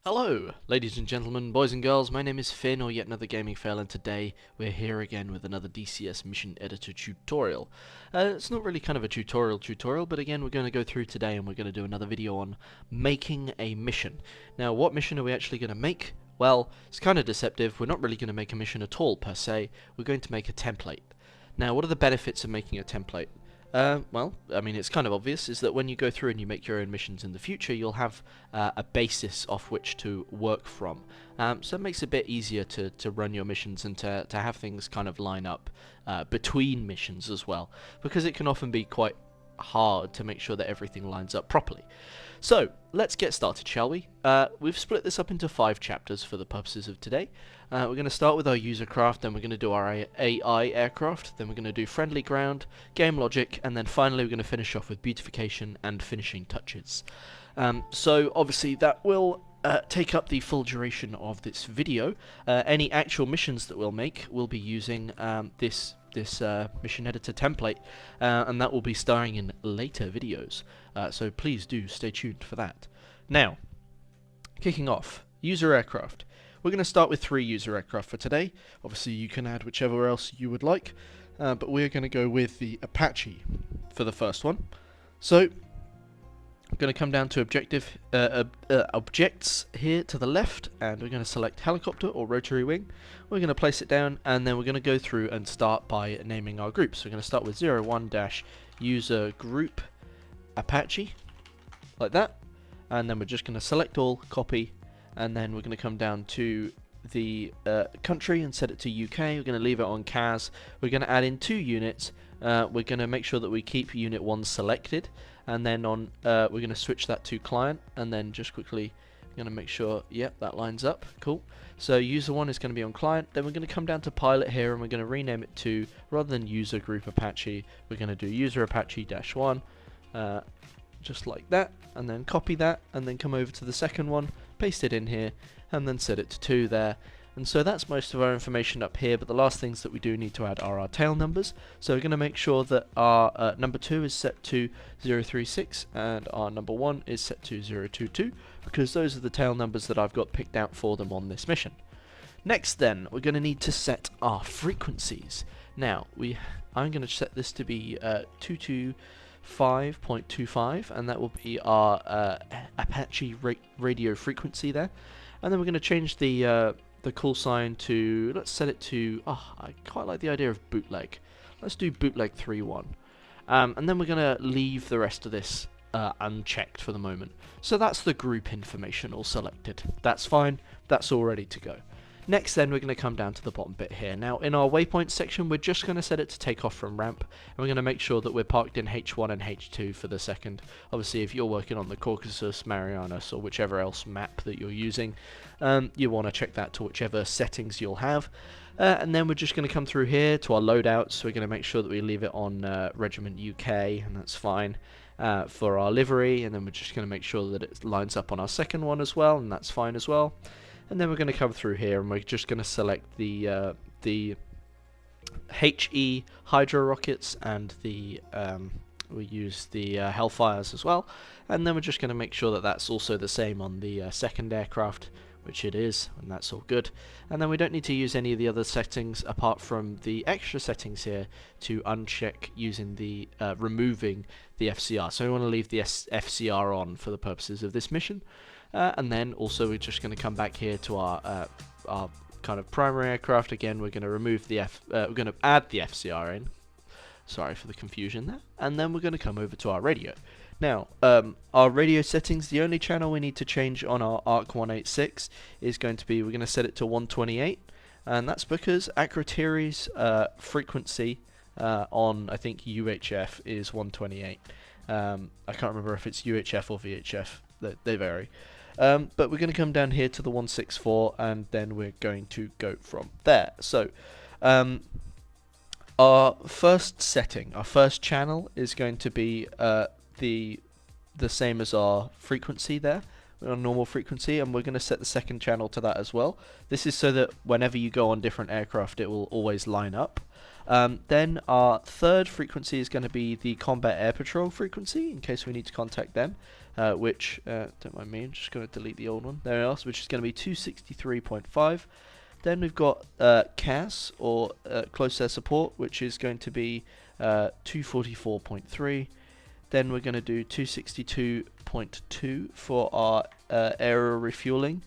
Hello, ladies and gentlemen, boys and girls, my name is Finn, or yet another gaming fail, and today we're here again with another DCS Mission Editor tutorial. It's not really kind of a tutorial, but again we're going to go through today and we're going to do another video on making a mission. Now, what mission are we actually going to make? Well, it's kind of deceptive. We're not really going to make a mission at all, per se. We're going to make a template. Now, what are the benefits of making a template? Well, I mean, it's kind of obvious, is that when you go through and you make your own missions in the future, you'll have a basis off which to work from. So it makes it a bit easier to run your missions and to have things kind of line up between missions as well, because it can often be quite hard to make sure that everything lines up properly. So, let's get started, shall we? We've split this up into 5 chapters for the purposes of today. We're going to start with our user craft, then we're going to do our AI aircraft, then we're going to do friendly ground, game logic, and then finally we're going to finish off with beautification and finishing touches. So obviously that will take up the full duration of this video. Any actual missions that we'll make will be using this Mission Editor template, and that will be starring in later videos. So please do stay tuned for that. Now, kicking off, user aircraft. We're going to start with 3 user aircraft for today. Obviously you can add whichever else you would like, but we're going to go with the Apache for the first one. So I'm going to come down to objects here to the left, and we're going to select helicopter or rotary wing. We're going to place it down, and then we're going to go through and start by naming our groups. So we're going to start with 01-user group Apache, like that, and then we're just going to select all, copy, and then we're going to come down to the country and set it to UK. We're going to leave it on CAS. We're going to add in 2 units. We're going to make sure that we keep unit 1 selected, and then on we're going to switch that to client, and then just quickly going to make sure, yep, that lines up. Cool. So user 1 is going to be on client. Then we're going to come down to pilot here, and we're going to rename it to, rather than user group Apache, we're going to do user Apache-1, just like that, and then copy that, and then come over to the second one, paste it in here, and then set it to 2 there. And so that's most of our information up here, but the last things that we do need to add are our tail numbers. So we're going to make sure that our number 2 is set to 036 and our number 1 is set to 022, because those are the tail numbers that I've got picked out for them on this mission. Next then, we're going to need to set our frequencies. Now, I'm going to set this to be 225.25, and that will be our Apache radio frequency there. And then we're going to change the call sign to, let's set it to, I quite like the idea of bootleg. Let's do bootleg 3.1. And then we're going to leave the rest of this unchecked for the moment. So that's the group information all selected. That's fine. That's all ready to go. Next then, we're going to come down to the bottom bit here. Now, in our waypoint section, we're just going to set it to take off from ramp, and we're going to make sure that we're parked in H1 and H2 for the second. Obviously, if you're working on the Caucasus, Marianas, or whichever else map that you're using, you want to check that to whichever settings you'll have. And then we're just going to come through here to our loadouts. So we're going to make sure that we leave it on Regiment UK, and that's fine. For our livery, and then we're just going to make sure that it lines up on our second one as well, and that's fine as well. And then we're going to come through here, and we're just going to select the HE Hydro rockets, and the we use the Hellfires as well. And then we're just going to make sure that that's also the same on the second aircraft, which it is, and that's all good. And then we don't need to use any of the other settings apart from the extra settings here to uncheck using the removing the FCR. So we want to leave the FCR on for the purposes of this mission. And then also we're just going to come back here to our kind of primary aircraft. Again, we're going to remove the we're going to add the FCR in. Sorry for the confusion there. And then we're going to come over to our radio. Now, our radio settings, the only channel we need to change on our ARC 186 is going to be, we're going to set it to 128, and that's because Akrotiri's frequency on, I think, UHF is 128. I can't remember if it's UHF or VHF, they vary. But we're going to come down here to the 164, and then we're going to go from there. So, our first setting, our first channel is going to be the same as our frequency there, our normal frequency, and we're going to set the second channel to that as well. This is so that whenever you go on different aircraft, it will always line up. Then our third frequency is going to be the combat air patrol frequency, in case we need to contact them, which, don't mind me, I'm just going to delete the old one, there it is, which is going to be 263.5. Then we've got CAS, or Close Air Support, which is going to be 244.3. Then we're going to do 262.2 for our aerial refueling,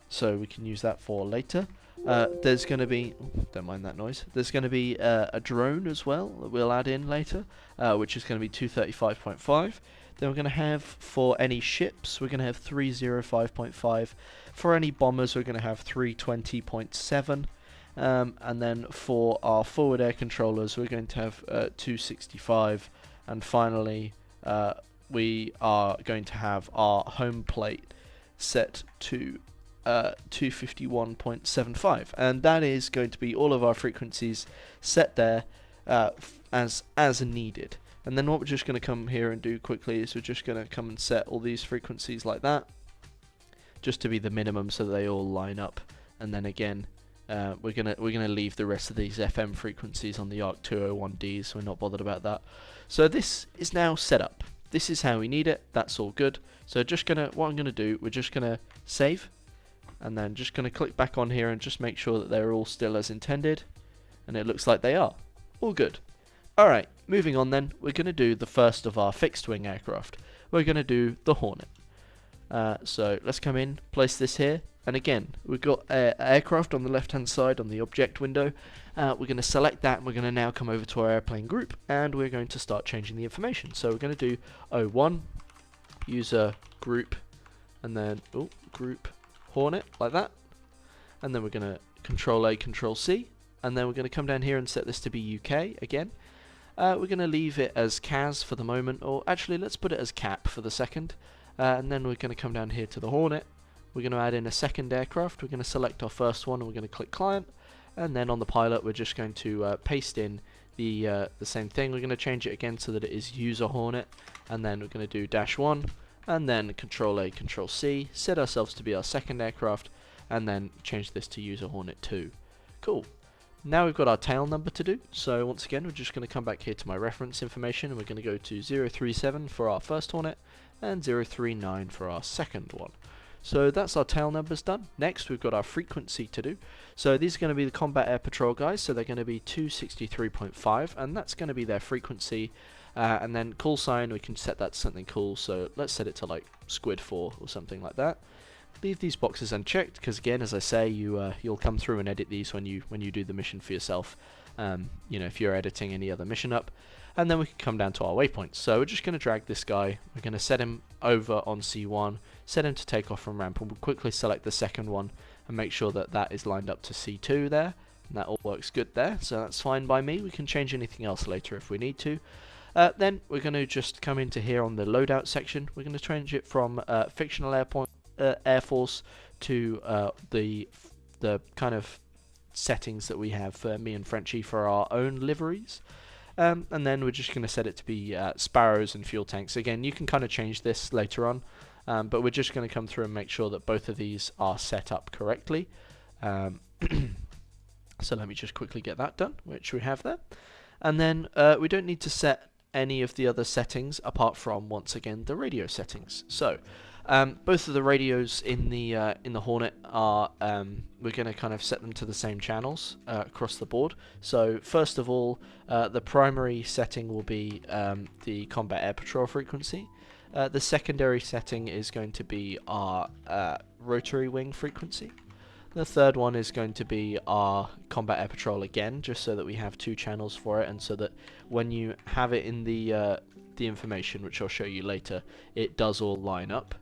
so we can use that for later. There's going to be, don't mind that noise, there's going to be a drone as well that we'll add in later, which is going to be 235.5. Then we're going to have, for any ships, we're going to have 305.5. For any bombers, we're going to have 320.7. And then for our forward air controllers, we're going to have 265. And finally, we are going to have our home plate set to 251.75, and that is going to be all of our frequencies set there as needed. And then what we're just going to come here and do quickly is we're just going to come and set all these frequencies like that, just to be the minimum so that they all line up. And then again, we're gonna leave the rest of these FM frequencies on the ARC 201D, so we're not bothered about that. So this is now set up. This is how we need it. That's all good. So what I'm gonna do, we're just gonna save, and then just gonna click back on here and just make sure that they're all still as intended, and it looks like they are. All good. Alright, moving on then, we're gonna do the first of our fixed wing aircraft. We're gonna do the Hornet. So let's come in, place this here, and again, we've got aircraft on the left hand side on the object window. We're going to select that, and we're going to now come over to our airplane group, and we're going to start changing the information. So we're going to do 01 user group, and then group Hornet, like that, and then we're going to Control A, Control C, and then we're going to come down here and set this to be UK again. We're going to leave it as CAS for the moment, or actually let's put it as CAP for the second, and then we're going to come down here to the Hornet. We're going to add in a second aircraft. We're going to select our first one, and we're going to click client, and then on the pilot we're just going to paste in the same thing. We're going to change it again so that it is user Hornet, and then we're going to do -1, and then Control A, Control C, set ourselves to be our second aircraft, and then change this to user Hornet 2. Cool. Now we've got our tail number to do, so once again we're just going to come back here to my reference information, and we're going to go to 037 for our first Hornet and 039 for our second one. So that's our tail numbers done. Next we've got our frequency to do. So these are going to be the combat air patrol guys, so they're going to be 263.5, and that's going to be their frequency. And then call sign, we can set that to something cool, so let's set it to like Squid 4 or something like that. Leave these boxes unchecked, because again, as I say, you'll come through and edit these when you do the mission for yourself. You know, if you're editing any other mission up. And then we can come down to our waypoints. So we're just going to drag this guy. We're going to set him over on C1, set him to take off from ramp, and we'll quickly select the second one and make sure that that is lined up to C2 there. And that all works good there, so that's fine by me. We can change anything else later if we need to. Then we're going to just come into here on the loadout section. We're going to change it from fictional Air Force to the kind of settings that we have for me and Frenchie for our own liveries. And then we're just going to set it to be Sparrows and fuel tanks. Again, you can kind of change this later on, but we're just going to come through and make sure that both of these are set up correctly. So let me just quickly get that done, which we have there. And then we don't need to set any of the other settings apart from, once again, the radio settings. So both of the radios in the Hornet are we're going to kind of set them to the same channels across the board. So first of all, the primary setting will be the combat air patrol frequency. The secondary setting is going to be our rotary wing frequency. The third one is going to be our combat air patrol again, just so that we have two channels for it, and so that when you have it in the information, which I'll show you later, it does all line up.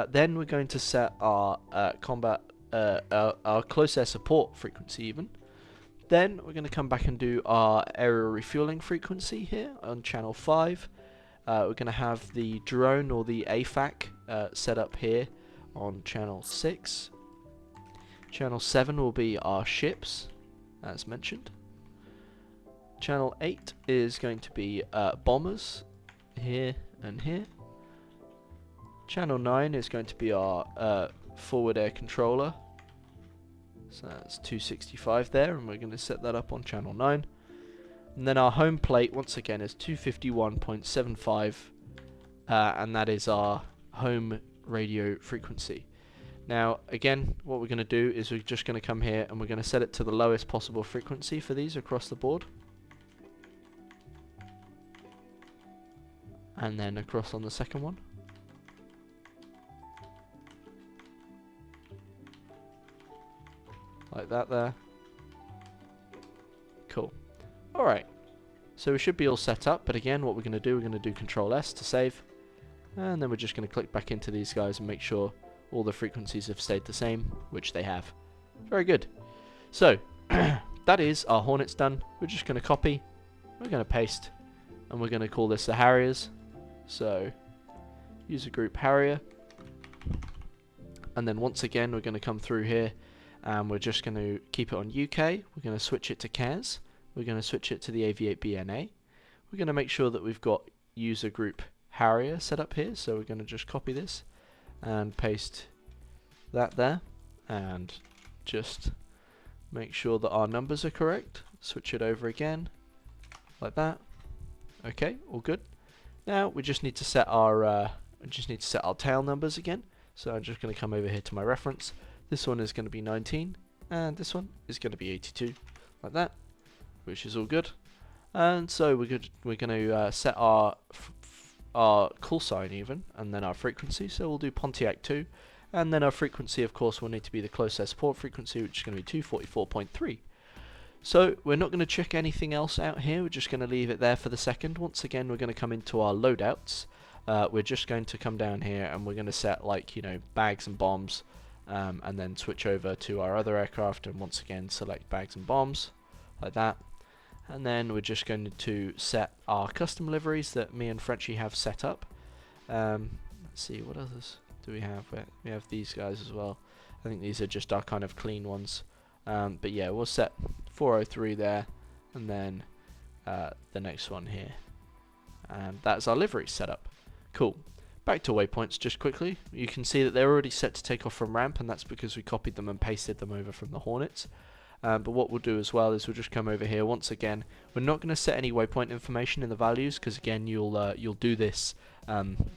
Then we're going to set our our close air support frequency even. Then we're going to come back and do our aerial refueling frequency here on channel 5. We're going to have the drone or the AFAC set up here on channel 6. Channel 7 will be our ships, as mentioned. Channel 8 is going to be bombers, here and here. Channel 9 is going to be our forward air controller. So that's 265 there, and we're going to set that up on channel 9. And then our home plate, once again, is 251.75, and that is our home radio frequency. Now, again, what we're going to do is we're just going to come here and we're going to set it to the lowest possible frequency for these across the board. And then across on the second one. Like that there. Cool. Alright. So we should be all set up, but again, what we're going to do, we're going to do Control S to save. And then we're just going to click back into these guys and make sure all the frequencies have stayed the same, which they have. Very good. So, that is our Hornets done. We're just going to copy, we're going to paste, and we're going to call this the Harriers. So, user group Harrier. And then once again, we're going to come through here, and we're just going to keep it on UK. We're going to switch it to CAS. We're going to switch it to the Aviate BNA. We're going to make sure that we've got user group Harrier set up here. So we're going to just copy this and paste that there, and just make sure that our numbers are correct. Switch it over again, like that. Okay, all good. Now we just need to set our tail numbers again. So I'm just going to come over here to my reference. This one is going to be 19, and this one is going to be 82, like that, which is all good. And so we're going to set our call sign even, and then our frequency. So we'll do Pontiac 2, and then our frequency, of course, will need to be the close air support frequency, which is going to be 244.3. So we're not going to check anything else out here. We're just going to leave it there for the second. Once again, we're going to come into our loadouts. We're just going to come down here and we're going to set, like, you know, bags and bombs, and then switch over to our other aircraft and once again select bags and bombs, like that. And then we're just going to set our custom liveries that me and Frenchy have set up. Let's see, what others do we have? We have these guys as well. I think these are just our kind of clean ones. But yeah, we'll set 403 there, and then the next one here. And that's our livery setup. Cool. Back to waypoints just quickly. You can see that they're already set to take off from ramp, and that's because we copied them and pasted them over from the Hornets. But what we'll do as well is we'll just come over here once again. We're not going to set any waypoint information in the values, because again you'll do this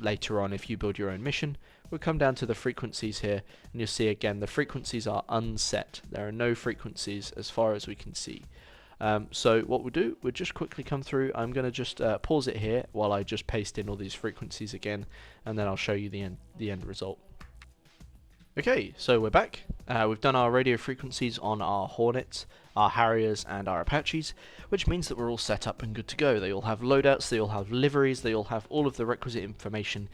later on if you build your own mission. We'll come down to the frequencies here, and you'll see again the frequencies are unset. There are no frequencies as far as we can see. So what we'll do, we'll just quickly come through. I'm going to just pause it here while I just paste in all these frequencies again, and then I'll show you the end result. Okay, so we're back. We've done our radio frequencies on our Hornets, our Harriers, and our Apaches, which means that we're all set up and good to go. They all have loadouts, they all have liveries, they all have all of the requisite information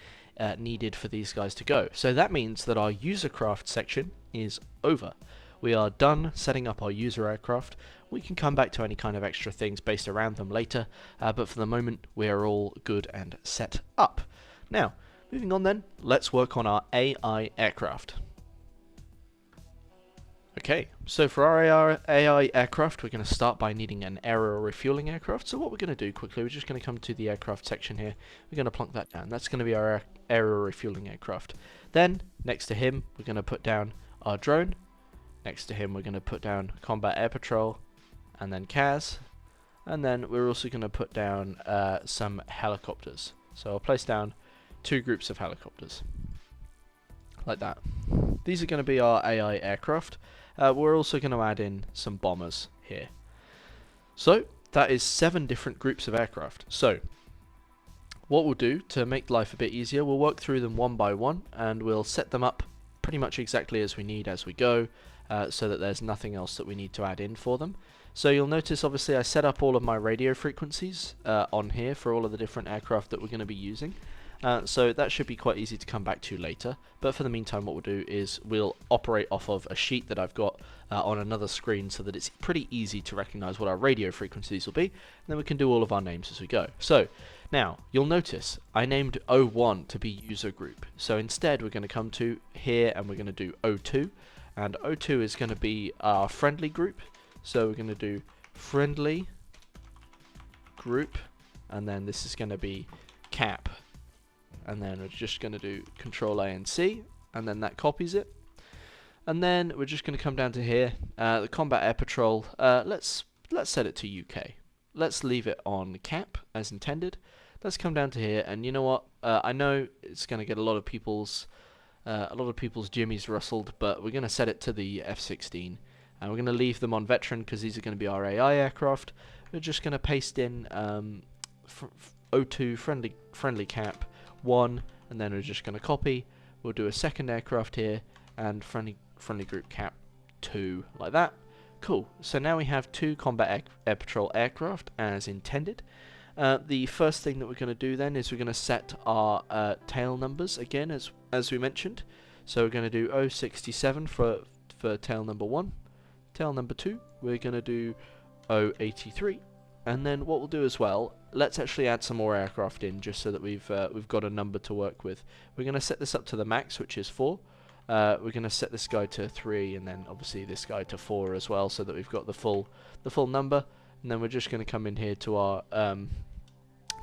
needed for these guys to go. So that means that our usercraft section is over. We are done setting up our user aircraft. We can come back to any kind of extra things based around them later, but for the moment we are all good and set up. Now, moving on then, let's work on our AI aircraft. Okay, so for our AI aircraft, we're going to start by needing an aerial refueling aircraft. So what we're going to do quickly, we're just going to come to the aircraft section here. We're going to plonk that down. That's going to be our aerial refueling aircraft. Then, next to him, we're going to put down our drone. Next to him, we're going to put down combat air patrol, and then CAS. And then we're also going to put down some helicopters. So I'll place down 2 groups of helicopters, like that. These are going to be our AI aircraft. We're also going to add in some bombers here. So that is 7 different groups of aircraft. So what we'll do to make life a bit easier, we'll work through them one by one, and we'll set them up pretty much exactly as we need as we go, so that there's nothing else that we need to add in for them. So you'll notice obviously I set up all of my radio frequencies on here for all of the different aircraft that we're going to be using. So that should be quite easy to come back to later, but for the meantime what we'll do is we'll operate off of a sheet that I've got on another screen so that it's pretty easy to recognize what our radio frequencies will be, and then we can do all of our names as we go. So now you'll notice I named 01 to be user group, so instead we're going to come to here and we're going to do 02, and 02 is going to be our friendly group, so we're going to do friendly group, and then this is going to be cap. And then we're just going to do Control A and C, and then that copies it. And then we're just going to come down to here, the Combat Air Patrol. Let's set it to UK. let's leave it on cap as intended. Let's come down to here, and you know what? I know it's going to get a lot of people's jimmies rustled, but we're going to set it to the F-16, and we're going to leave them on veteran because these are going to be our AI aircraft. We're just going to paste in O2 friendly cap 1, and then we're just going to copy. We'll do a second aircraft here and friendly group cap 2, like that. Cool. So now we have 2 combat air patrol aircraft as intended. The first thing that we're going to do then is we're going to set our tail numbers again, as we mentioned. So we're going to do 067 for tail number 1. Tail number 2, we're going to do 083. And then what we'll do as well, let's actually add some more aircraft in, just so that we've got a number to work with. We're going to set this up to the max, which is 4. We're going to set this guy to 3, and then obviously this guy to 4 as well, so that we've got the full number. And then we're just going to come in here to our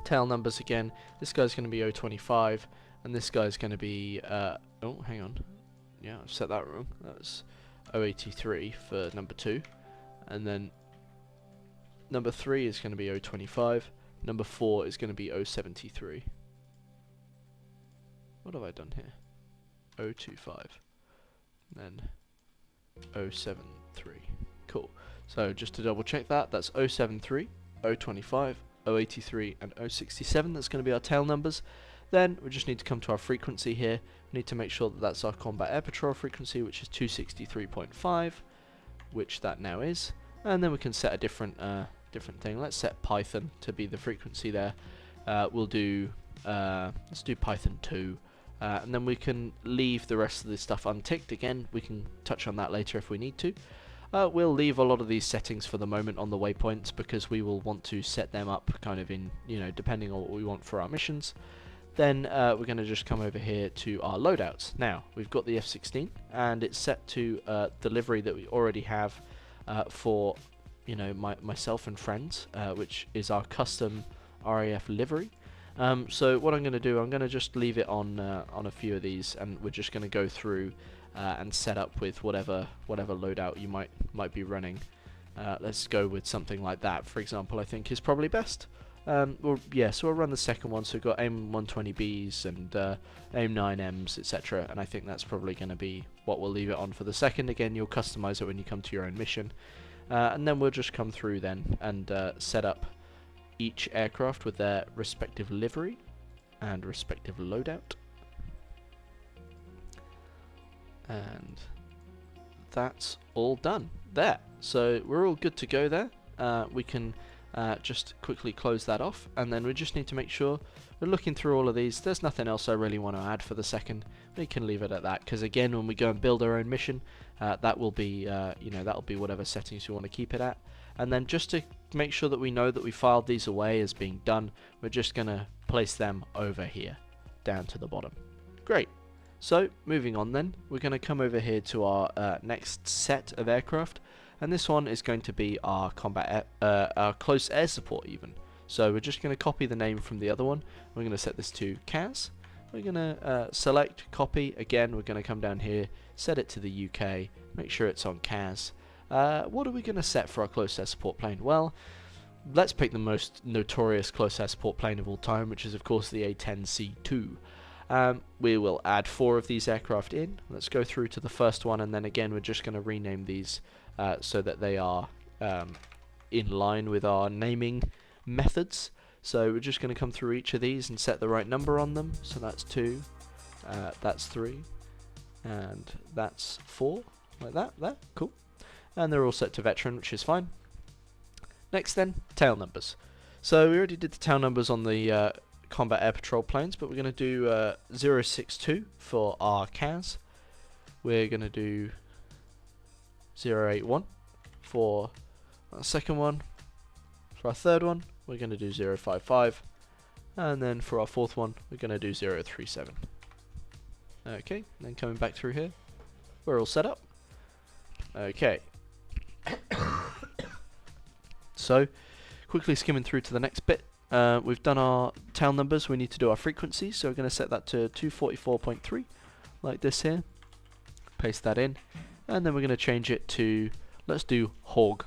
tail numbers again. This guy's going to be 025, and this guy's going to be oh, hang on, yeah, I've set that wrong. That's 083 for number 2, and then number 3 is going to be 025. Number 4 is going to be 073. What have I done here? 025, then 073. Cool. So just to double check that, that's 073, 025, 083 and 067. That's going to be our tail numbers. Then we just need to come to our frequency here. We need to make sure that that's our combat air patrol frequency, which is 263.5, which that now is. And then we can set a different thing. Let's set Python to be the frequency there. We'll do let's do Python 2, and then we can leave the rest of this stuff unticked. Again, we can touch on that later if we need to. We'll leave a lot of these settings for the moment on the waypoints, because we will want to set them up kind of in, depending on what we want for our missions. Then we're going to just come over here to our loadouts. Now, we've got the F-16, and it's set to the livery that we already have for, myself and friends, which is our custom RAF livery. So what I'm going to do, I'm going to just leave it on a few of these, and we're just going to go through and set up with whatever loadout you might be running. Let's go with something like that, for example. I think is probably best. So we'll run the second one. So we've got AIM-120Bs and AIM-9Ms, etc. And I think that's probably going to be what we'll leave it on for the second. Again, you'll customize it when you come to your own mission. And then we'll just come through then and set up each aircraft with their respective livery and respective loadout. And that's all done there. So we're all good to go there. We can just quickly close that off, and then we just need to make sure we're looking through all of these. There's nothing else I really want to add for the second. We can leave it at that, because again, when we go and build our own mission, that will be that'll be whatever settings you want to keep it at. And then just to make sure that we know that we filed these away as being done, we're just going to place them over here down to the bottom. Great. So moving on then, we're going to come over here to our next set of aircraft, and this one is going to be our our close air support even. So we're just going to copy the name from the other one. We're going to set this to CAS. We're going to select copy. Again, we're going to come down here, set it to the UK, make sure it's on CAS. What are we going to set for our close air support plane? Well, let's pick the most notorious close air support plane of all time, which is of course the A-10C2. We will add 4 of these aircraft in. Let's go through to the first one, and then again we're just going to rename these so that they are in line with our naming methods. So we're just going to come through each of these and set the right number on them. So that's 2, that's 3, and that's 4, like that, there, cool. And they're all set to veteran, which is fine. Next then, tail numbers. So we already did the tail numbers on the combat air patrol planes, but we're going to do 062 for our CAS. We're going to do 081 for our second one. For our third one, we're going to do 055. And then for our fourth one, we're going to do 037. Okay, then coming back through here, we're all set up. Okay. So, quickly skimming through to the next bit. We've done our tail numbers. We need to do our frequency, so we're going to set that to 244.3, like this here. Paste that in, and then we're going to change it to, let's do hog.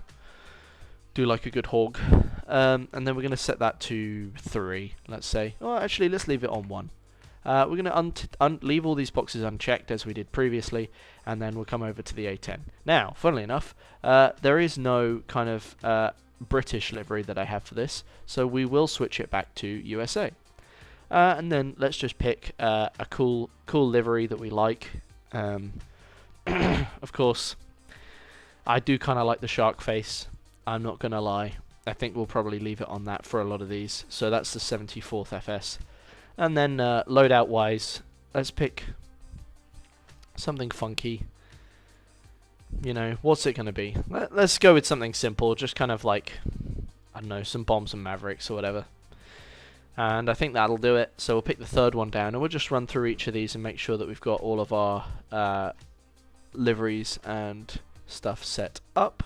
Do like a good hog. and then we're going to set that to 3, let's say. Oh, actually, let's leave it on 1. We're going to leave all these boxes unchecked as we did previously, and then we'll come over to the A10. Now, funnily enough, there is no kind of British livery that I have for this, so we will switch it back to USA. And then let's just pick a cool livery that we like. Of course, I do kind of like the shark face, I'm not going to lie. I think we'll probably leave it on that for a lot of these. So that's the 74th FS. And then loadout wise, let's pick something funky. You know, what's it going to be? Let's go with something simple, just kind of like, I don't know, some bombs and mavericks or whatever. And I think that'll do it. So we'll pick the third one down, and we'll just run through each of these and make sure that we've got all of our liveries and stuff set up.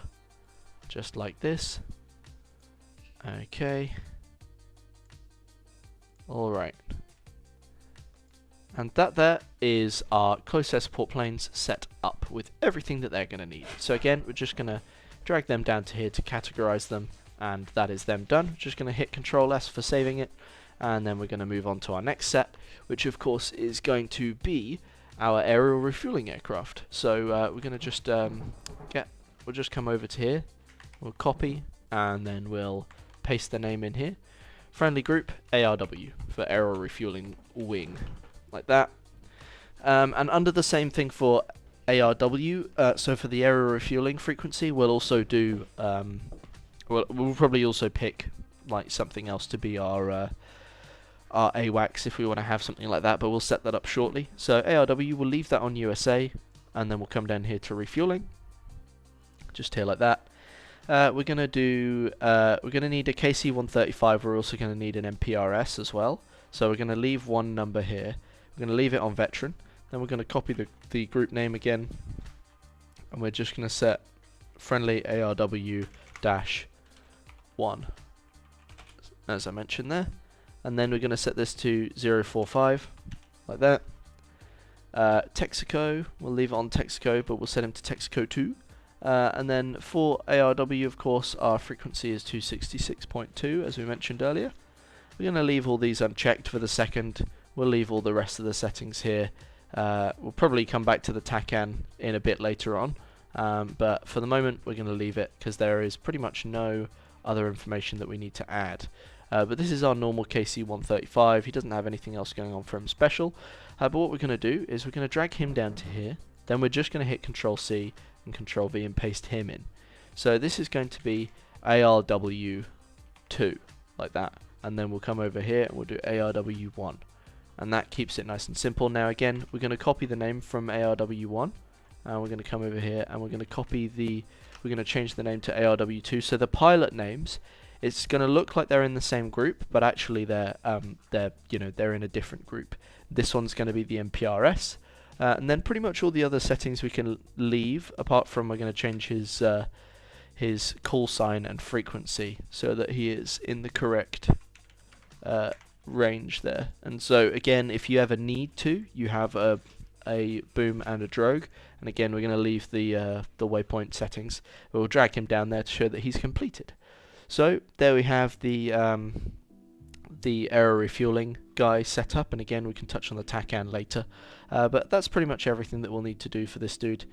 Just like this. Okay. Alright. And that there is our close air support planes set up with everything that they're going to need. So again, we're just going to drag them down to here to categorize them, and that is them done. Just going to hit Control S for saving it, and then we're going to move on to our next set, which of course is going to be our aerial refueling aircraft. So we're going to just we'll just come over to here, we'll copy, and then we'll paste the name in here. Friendly Group ARW for aerial refueling wing. Like that. And under the same thing for ARW, so for the aerial refueling frequency, we'll also do, we'll probably also pick like something else to be our AWACS if we want to have something like that, but we'll set that up shortly. So ARW, we'll leave that on USA, and then we'll come down here to refueling, just here like that. We're gonna do, we're gonna need a KC-135. We're also gonna need an MPRS as well. So we're gonna leave one number here. We're going to leave it on veteran, then we're going to copy the group name again, and we're just going to set friendly ARW-1, as I mentioned there, and then we're going to set this to 045, like that. Texaco, we'll leave it on Texaco, but we'll set him to Texaco 2, and then for ARW, of course, our frequency is 266.2, as we mentioned earlier. We're going to leave all these unchecked for the second. We'll leave all the rest of the settings here. We'll probably come back to the TACAN in a bit later on, but for the moment we're going to leave it because there is pretty much no other information that we need to add. But this is our normal KC-135. He doesn't have anything else going on for him special. But what we're going to do is we're going to drag him down to here. Then we're just going to hit Control-C and Control-V and paste him in. So this is going to be ARW2, like that. And then we'll come over here and we'll do ARW1. And that keeps it nice and simple. Now again, we're going to copy the name from ARW1, and we're going to come over here and we're going to we're going to change the name to ARW2. So the pilot names, it's going to look like they're in the same group, but actually they're in a different group. This one's going to be the MPRS, and then pretty much all the other settings we can leave, apart from we're going to change his call sign and frequency so that he is in the correct range there. And so again, if you ever need to, you have a boom and a drogue, and again we're going to leave the waypoint settings. We'll drag him down there to show that he's completed. So there we have the aero refueling guy set up, and again we can touch on the TACAN later, but that's pretty much everything that we'll need to do for this dude.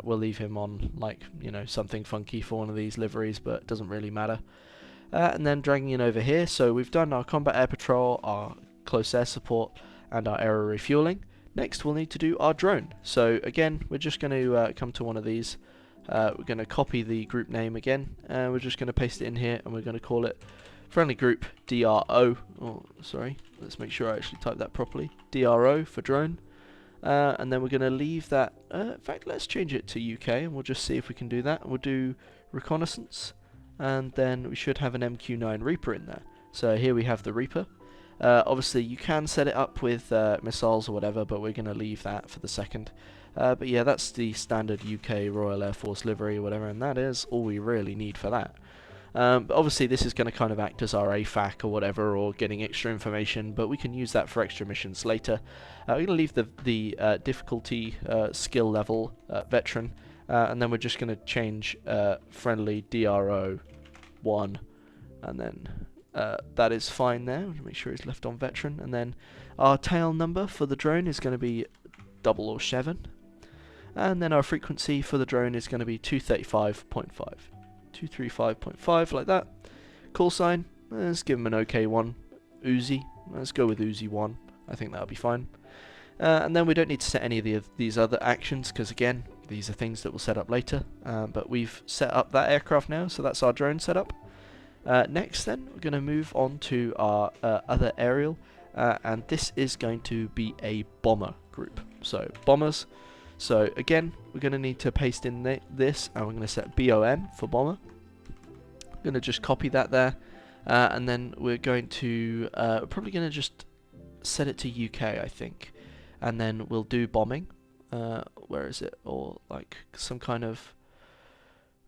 We'll leave him on, like, something funky for one of these liveries, but it doesn't really matter. And then dragging in over here, so we've done our combat air patrol, our close air support, and our aero refueling. Next we'll need to do our drone. So again, we're just going to come to one of these. We're going to copy the group name again, and we're just going to paste it in here, and we're going to call it Friendly Group DRO. Oh, sorry, let's make sure I actually type that properly. DRO for drone. And then we're going to leave that, in fact let's change it to UK, and we'll just see if we can do that. We'll do reconnaissance, and then we should have an MQ-9 Reaper in there. So here we have the Reaper. Obviously you can set it up with missiles or whatever, but we're going to leave that for the second. But yeah, that's the standard UK Royal Air Force livery or whatever, and that is all we really need for that. But obviously this is going to kind of act as our AFAC or whatever, or getting extra information, but we can use that for extra missions later. We're going to leave the difficulty skill level veteran, and then we're just going to change friendly DRO 1 and then that is fine there. Make sure he's left on veteran, and then our tail number for the drone is going to be 007, and then our frequency for the drone is going to be 235.5, 235.5, like that. Call sign, let's give him an OK one. Uzi, let's go with Uzi 1. I think that'll be fine. And then we don't need to set any of these other actions, because again, these are things that we'll set up later. But we've set up that aircraft now, so that's our drone setup. Next then, we're going to move on to our other aerial, and this is going to be a bomber group. So bombers. So again, we're going to need to paste in this, and we're going to set BOM for bomber. I'm going to just copy that there, and then we're going to probably going to just set it to UK, I think, and then we'll do bombing. Where is it? Or like some kind of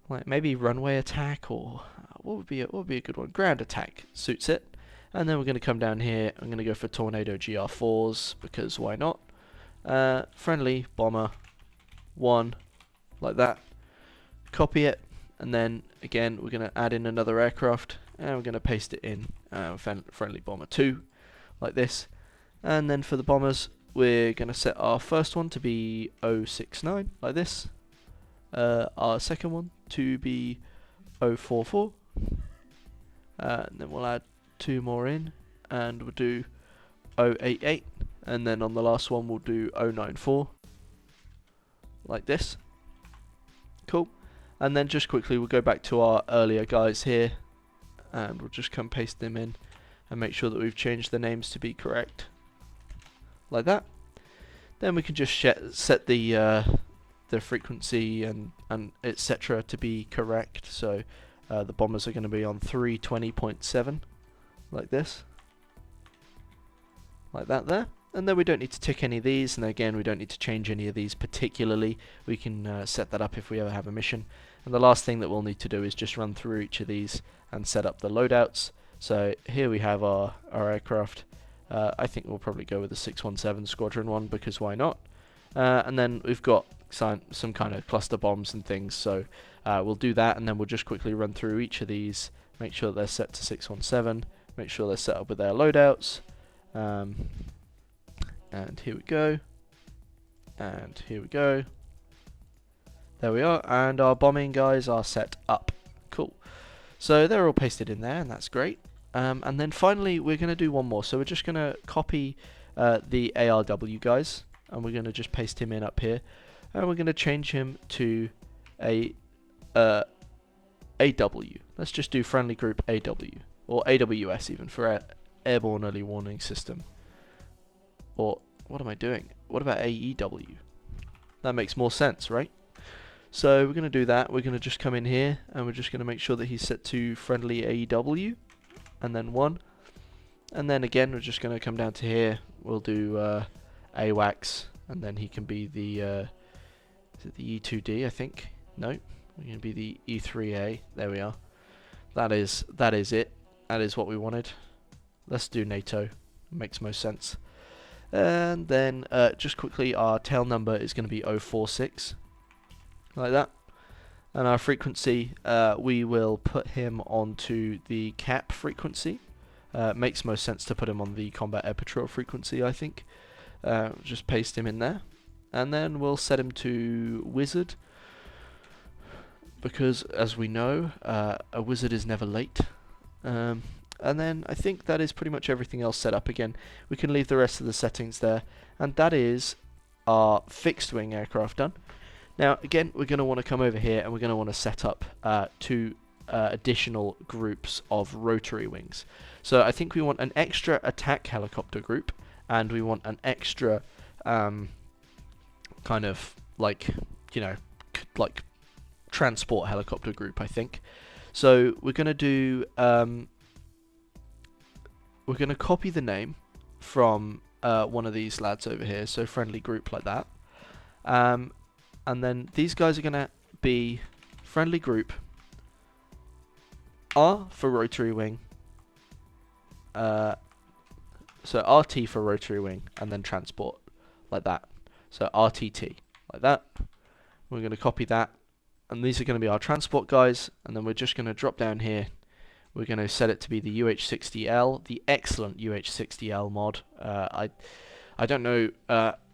like maybe runway attack, or what would be a good one? Ground attack suits it. And then we're going to come down here. I'm going to go for Tornado GR4s because why not? Friendly bomber 1, like that. Copy it, and then again we're going to add in another aircraft, and we're going to paste it in friendly bomber 2, like this. And then for the bombers, we're going to set our first one to be 069, like this. Our second one to be 044. And then we'll add 2 more in, and we'll do 088. And then on the last one, we'll do 094, like this. Cool. And then just quickly, we'll go back to our earlier guys here, and we'll just come paste them in and make sure that we've changed the names to be correct, like that. Then we can just set the frequency and etc. to be correct. So the bombers are going to be on 320.7, like this, like that there. And then we don't need to tick any of these, and again we don't need to change any of these particularly. We can set that up if we ever have a mission. And the last thing that we'll need to do is just run through each of these and set up the loadouts. So here we have our aircraft. I think we'll probably go with the 617 Squadron one, because why not? And then we've got some kind of cluster bombs and things, so we'll do that, and then we'll just quickly run through each of these, make sure they're set to 617, make sure they're set up with their loadouts. And here we go, and here we go. There we are, and our bombing guys are set up. Cool. So they're all pasted in there, and that's great. And then finally, we're going to do one more. So we're just going to copy the ARW guys, and we're going to just paste him in up here, and we're going to change him to a AW. Let's just do friendly group AW, or AWS even, for Airborne Early Warning System. Or what am I doing? What about AEW? That makes more sense, right? So we're going to do that. We're going to just come in here, and we're just going to make sure that he's set to friendly AEW, and then 1. And then again, we're just going to come down to here. We'll do AWACS, and then he can be the is it the E2D, I think? No, we're going to be the E3A. There we are. That is it. That is what we wanted. Let's do NATO. Makes most sense. And then just quickly, our tail number is going to be 046, like that. And our frequency, we will put him onto the cap frequency. Makes most sense to put him on the combat air patrol frequency, I think. Just paste him in there. And then we'll set him to wizard, because as we know, a wizard is never late. And then I think that is pretty much everything else set up. Again, we can leave the rest of the settings there, and that is our fixed wing aircraft done. Now again, we're going to want to come over here, and we're going to want to set up 2 additional groups of rotary wings. So I think we want an extra attack helicopter group, and we want an extra kind of like, you know, like transport helicopter group, I think. So we're going to do we're going to copy the name from one of these lads over here, so friendly group, like that. And then these guys are going to be friendly group R for rotary wing, so RT for rotary wing, and then transport, like that. So RTT, like that. We're going to copy that, and these are going to be our transport guys, and then we're just going to drop down here. we're going to set it to be the UH-60L, the excellent UH-60L mod. I don't know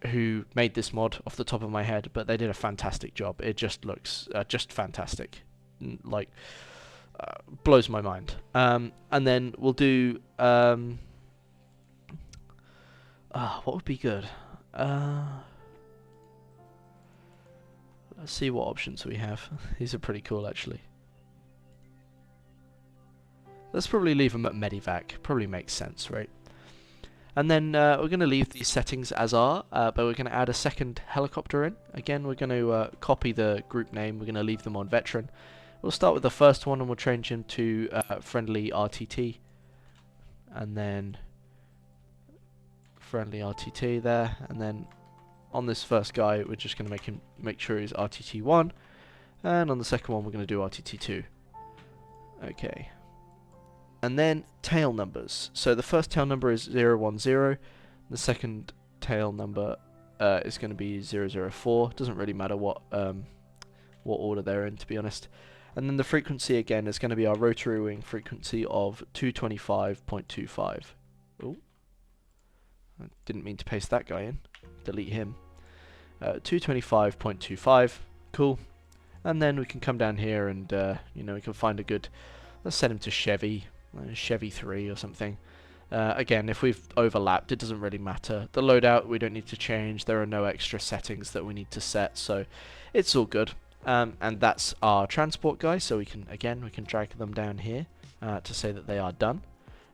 who made this mod off the top of my head, but they did a fantastic job. It just looks just fantastic, like blows my mind. And then we'll do what would be good. Let's see what options we have. These are pretty cool, actually. Let's probably leave them at Medivac. Probably makes sense, right? And then we're going to leave these settings as are, but we're going to add a second helicopter in. Again, we're going to copy the group name. We're going to leave them on veteran. We'll start with the first one and we'll change him to friendly RTT. And then friendly RTT there. And then on this first guy, we're just going to make sure he's RTT1. And on the second one, we're going to do RTT2. Okay. And then tail numbers. So the first tail number is 010. The second tail number is going to be 004. Doesn't really matter what order they're in, to be honest. And then the frequency again is going to be our rotary wing frequency of 225.25. Oh, I didn't mean to paste that guy in. Delete him. 225.25. Cool. And then we can come down here and you know, we can find a good. Let's set him to Chevy. Chevy 3 or something. Again, if we've overlapped, it doesn't really matter. The loadout we don't need to change. There are no extra settings that we need to set, so it's all good. And that's our transport guys. So we can drag them down here to say that they are done.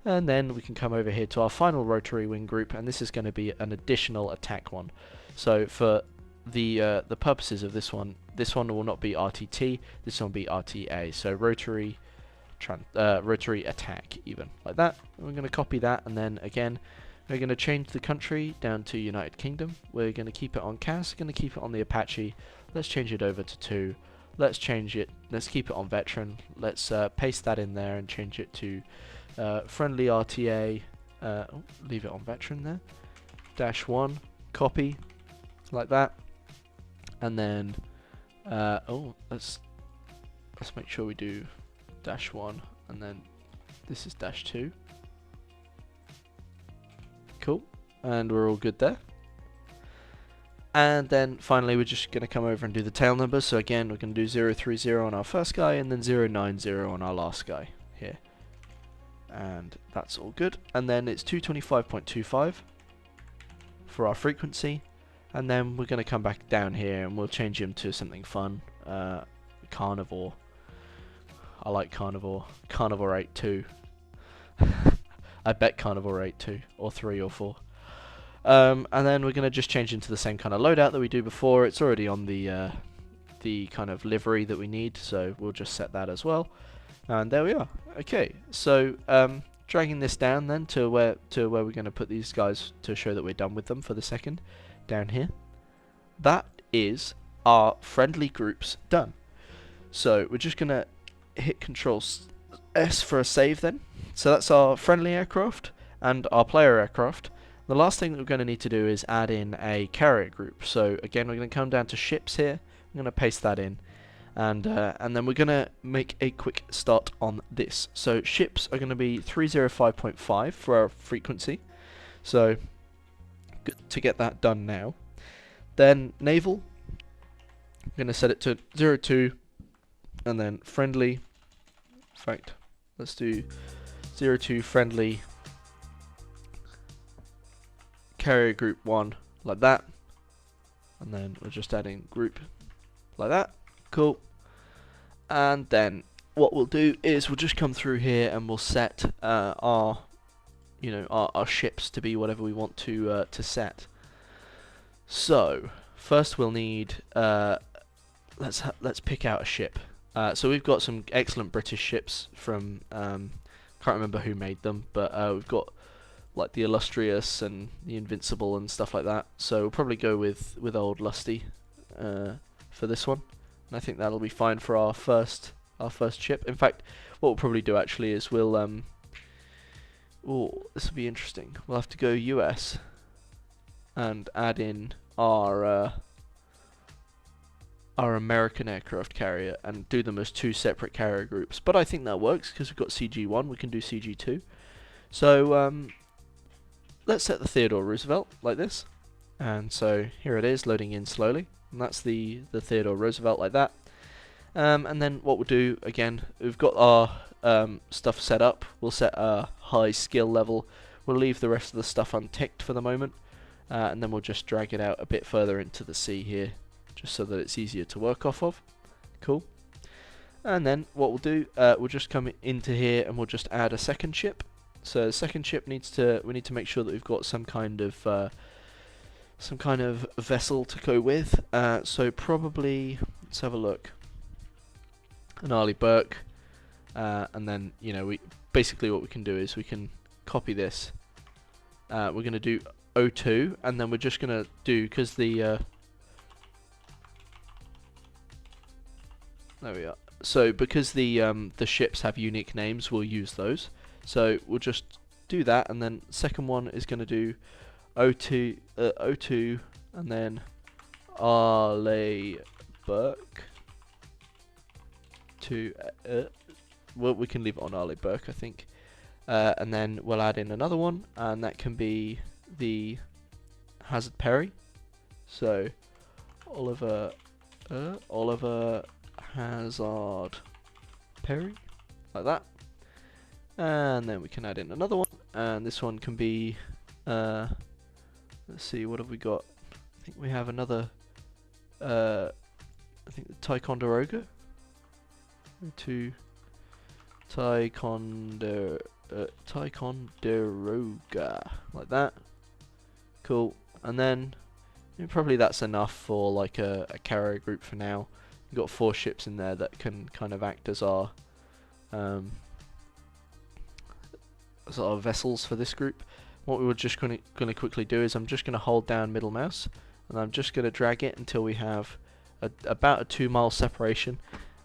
And then we can come over here to our final rotary wing group, and this is going to be an additional attack one. So for the purposes of this one will not be RTT. This one will be RTA. So rotary attack, even like that. We're going to copy that, and then again we're going to change the country down to United Kingdom. We're going to keep it on CAS, going to keep it on the Apache. Let's change it over to 2. Let's keep it on veteran. Let's paste that in there and change it to friendly RTA. Leave it on veteran there. -1, copy like that, and then let's make sure we do -1, and then this is -2. Cool, and we're all good there. And then finally we're just going to come over and do the tail numbers. So again, we're going to do 030 on our first guy and then 090 on our last guy here. And that's all good. And then it's 225.25 for our frequency. And then we're going to come back down here and we'll change him to something fun. Carnivore. I like Carnivore. Carnivore 8-2. I bet Carnivore 8-2 or 3 or 4. And then we're going to just change into the same kind of loadout that we do before. It's already on the kind of livery that we need, so we'll just set that as well. And there we are. Okay, so dragging this down then to where we're going to put these guys to show that we're done with them for the second, down here. That is our friendly groups done. So we're just going to hit Control S for a save then. So that's our friendly aircraft and our player aircraft. The last thing that we're going to need to do is add in a carrier group. So again, we're going to come down to ships here. I'm going to paste that in, and then we're going to make a quick start on this. So ships are going to be 305.5 for our frequency. So good to get that done now. Then naval, I'm going to set it to 02, and then friendly. In fact, let's do 02 friendly. Carrier group 1 like that, and then we're just adding group like that. Cool. And then what we'll do is we'll just come through here and we'll set our ships to be whatever we want to set. So first we'll need let's pick out a ship. So we've got some excellent British ships from can't remember who made them, but we've got like the Illustrious and the Invincible and stuff like that. So we'll probably go with old Lusty for this one, and I think that'll be fine for our first ship. In fact, what we'll probably do actually is we'll this will be interesting. We'll have to go US and add in our our American aircraft carrier and do them as two separate carrier groups. But I think that works because we've got CG1, we can do CG2. So let's set the Theodore Roosevelt like this. And so here it is, loading in slowly. And that's the Theodore Roosevelt like that. And then what we'll do, again, we've got our stuff set up. We'll set a high skill level. We'll leave the rest of the stuff unticked for the moment. And then we'll just drag it out a bit further into the sea here, just so that it's easier to work off of. Cool. And then what we'll do, we'll just come into here and we'll just add a second ship. So the second ship we need to make sure that we've got some kind of vessel to go with. So probably, let's have a look. An Arleigh Burke, and then basically what we can do is we can copy this. We're going to do O2, and then we're just going to do, because the there we are. So because the ships have unique names, we'll use those. So we'll just do that, and then second one is going to do O2, and then Arleigh Burke. Well, we can leave it on Arleigh Burke, I think. And then we'll add in another one, and that can be the Hazard Perry. So Oliver Hazard Perry, like that. And then we can add in another one, and this one can be, let's see, what have we got? I think we have another, I think the Ticonderoga. To Ticonderoga, like that. Cool. And then probably that's enough for like a carrier group for now. We've got 4 ships in there that can kind of act as our sort of vessels for this group. What we were just going to quickly do is I'm just going to hold down middle mouse, and I'm just going to drag it until we have about a 2-mile separation.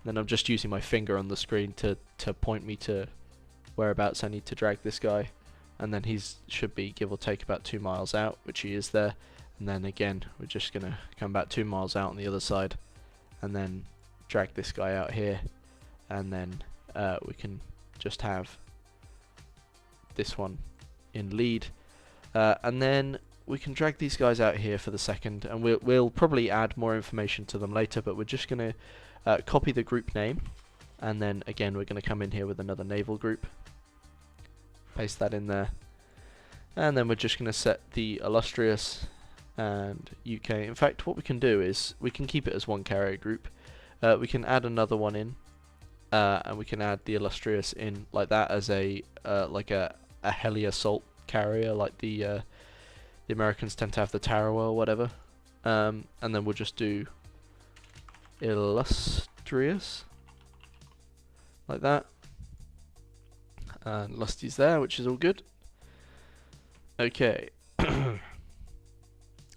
Then I'm just using my finger on the screen to point me to whereabouts I need to drag this guy, and then he's should be give or take about 2 miles out, which he is there. And then again we're just gonna come about 2 miles out on the other side, and then drag this guy out here, and then we can just have this one in lead, and then we can drag these guys out here for the second, and we'll probably add more information to them later, but we're just gonna copy the group name, and then again we're going to come in here with another naval group, paste that in there, and then we're just going to set the Illustrious and UK. In fact, what we can do is we can keep it as one carrier group. We can add another one in, and we can add the Illustrious in like that as a like a heli assault carrier, like the Americans tend to have the Tarawa or whatever, and then we'll just do Illustrious like that, and Lusty's there, which is all good. Okay.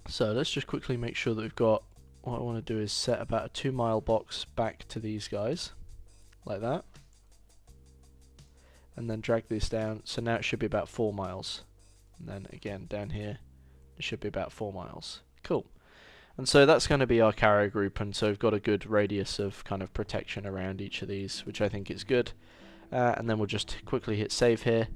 So let's just quickly make sure that we've got, what I want to do is set about a 2-mile box back to these guys like that, and then drag this down, so now it should be about 4 miles, and then again down here it should be about 4 miles. Cool. And so that's going to be our carrier group, and so we've got a good radius of kind of protection around each of these, which I think is good. And then we'll just quickly hit save here,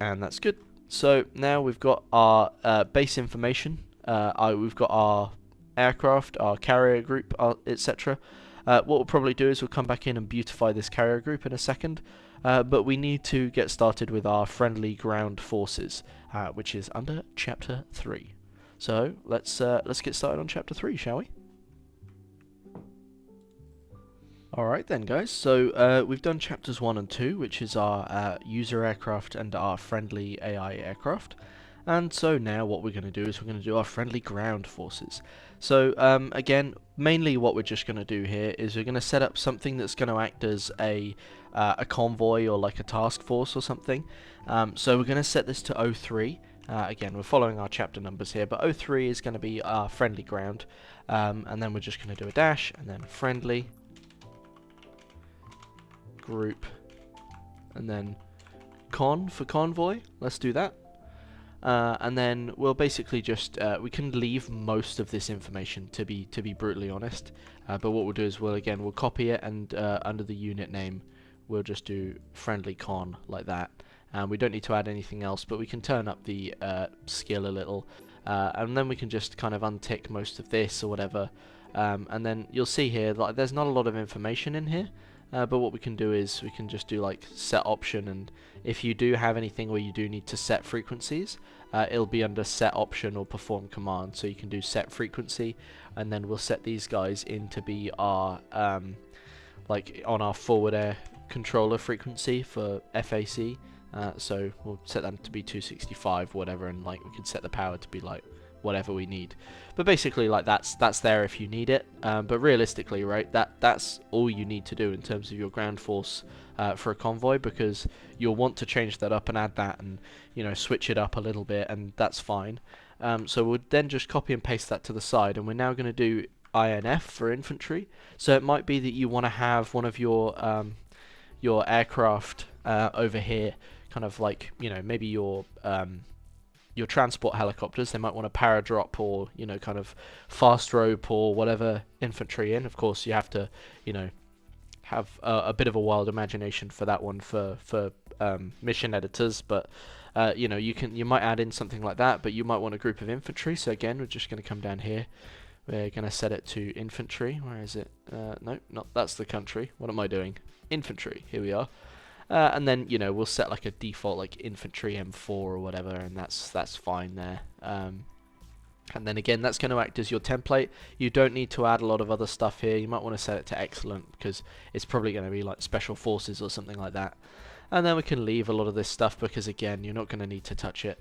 and that's good. So now we've got our base information, we've got our aircraft, our carrier group, etc. What we'll probably do is we'll come back in and beautify this carrier group in a second, but we need to get started with our friendly ground forces, which is under Chapter 3. So let's get started on Chapter 3, shall we? Alright then, guys, so we've done Chapters 1 and 2, which is our user aircraft and our friendly AI aircraft. And so now what we're going to do is we're going to do our friendly ground forces. So again, mainly what we're just going to do here is we're going to set up something that's going to act as a convoy or like a task force or something. So we're going to set this to O3. Again, we're following our chapter numbers here, but O3 is going to be our friendly ground. And then we're just going to do a dash, and then friendly group, and then con for convoy. Let's do that. and then we'll basically just we can leave most of this information, to be brutally honest, but what we'll do is we'll copy it, and under the unit name we'll just do friendly con like that, and we don't need to add anything else, but we can turn up the skill a little, and then we can just kind of untick most of this or whatever, and then you'll see here like there's not a lot of information in here. But what we can do is we can just do like set option, and if you do have anything where you do need to set frequencies, it'll be under set option or perform command. So you can do set frequency, and then we'll set these guys in to be our like on our forward air controller frequency for FAC. So we'll set that to be 265 whatever, and like we can set the power to be like whatever we need, but basically like that's there if you need it, but realistically, right, that's all you need to do in terms of your ground force for a convoy, because you'll want to change that up and add that, and you know, switch it up a little bit, and that's fine. So we'll then just copy and paste that to the side, and we're now going to do INF for infantry. So it might be that you want to have one of your aircraft over here, kind of like, you know, maybe your transport helicopters. They might want to paradrop, or you know, kind of fast rope or whatever infantry in. Of course, you have to, you know, have a bit of a wild imagination for that one for mission editors, but you know, you might add in something like that, but you might want a group of infantry. So again, we're just going to come down here. We're going to set it to infantry. Where is it? No, not that's the country. What am I doing? Infantry. Here we are. And then, you know, we'll set like a default like infantry M4 or whatever, and that's fine there. And then again, that's going to act as your template. You don't need to add a lot of other stuff here. You might want to set it to excellent, because it's probably going to be like special forces or something like that. And then we can leave a lot of this stuff, because again, you're not going to need to touch it.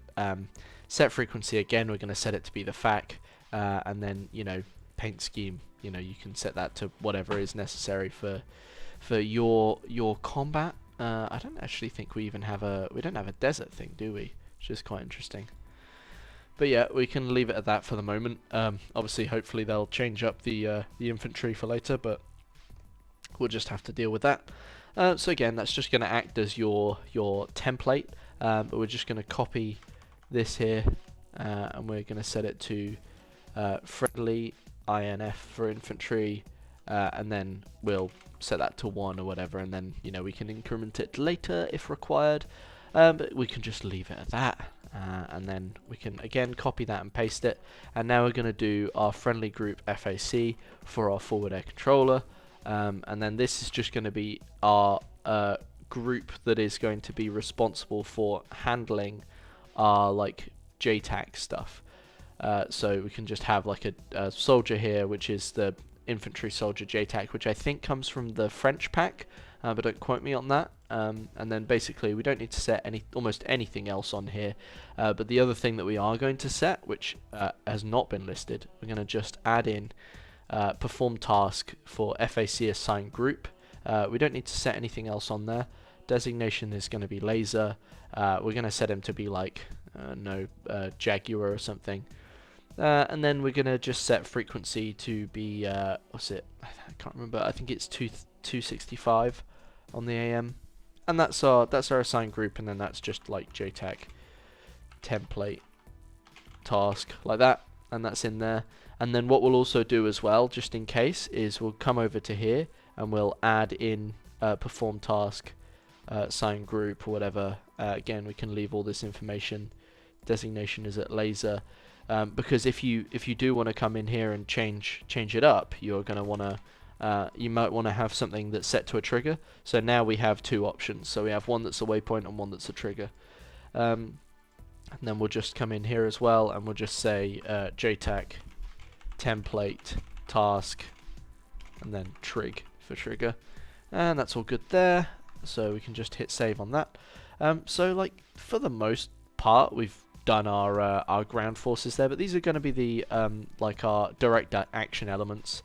Set frequency, again, we're going to set it to be the FAC, and then, you know, paint scheme, you know, you can set that to whatever is necessary for your combat. I don't actually think we don't have a desert thing, do we? Which is quite interesting. But yeah, we can leave it at that for the moment. Obviously, hopefully they'll change up the infantry for later, but we'll just have to deal with that. So again, that's just going to act as your template. But we're just going to copy this here, and we're going to set it to friendly INF for infantry, and then we'll set that to 1 or whatever, and then, you know, we can increment it later if required, but we can just leave it at that, and then we can again copy that and paste it. And now we're going to do our friendly group FAC for our forward air controller, and then this is just going to be our group that is going to be responsible for handling our like JTAC stuff. So we can just have like a soldier here, which is the infantry soldier JTAC, which I think comes from the French pack, but don't quote me on that. And then basically we don't need to set almost anything else on here, but the other thing that we are going to set, which has not been listed, we're going to just add in perform task for FAC assigned group. We don't need to set anything else on there. Designation is going to be laser. We're going to set him to be like Jaguar or something. And then we're going to just set frequency to be, what's it? I can't remember. I think it's 265 on the AM. And that's our assigned group, and then that's just like JTAC template task like that, and that's in there. And then what we'll also do as well, just in case, is we'll come over to here and we'll add in perform task assigned group or whatever. Again, we can leave all this information. Designation is at laser. Because if you do want to come in here and change it up, you're going to want to you might want to have something that's set to a trigger. So now we have 2 options. So we have one that's a waypoint and one that's a trigger. And then we'll just come in here as well, and we'll just say JTAC template task, and then trig for trigger, and that's all good there. So we can just hit save on that. So like for the most part, we've done our ground forces there, but these are going to be the like our direct action elements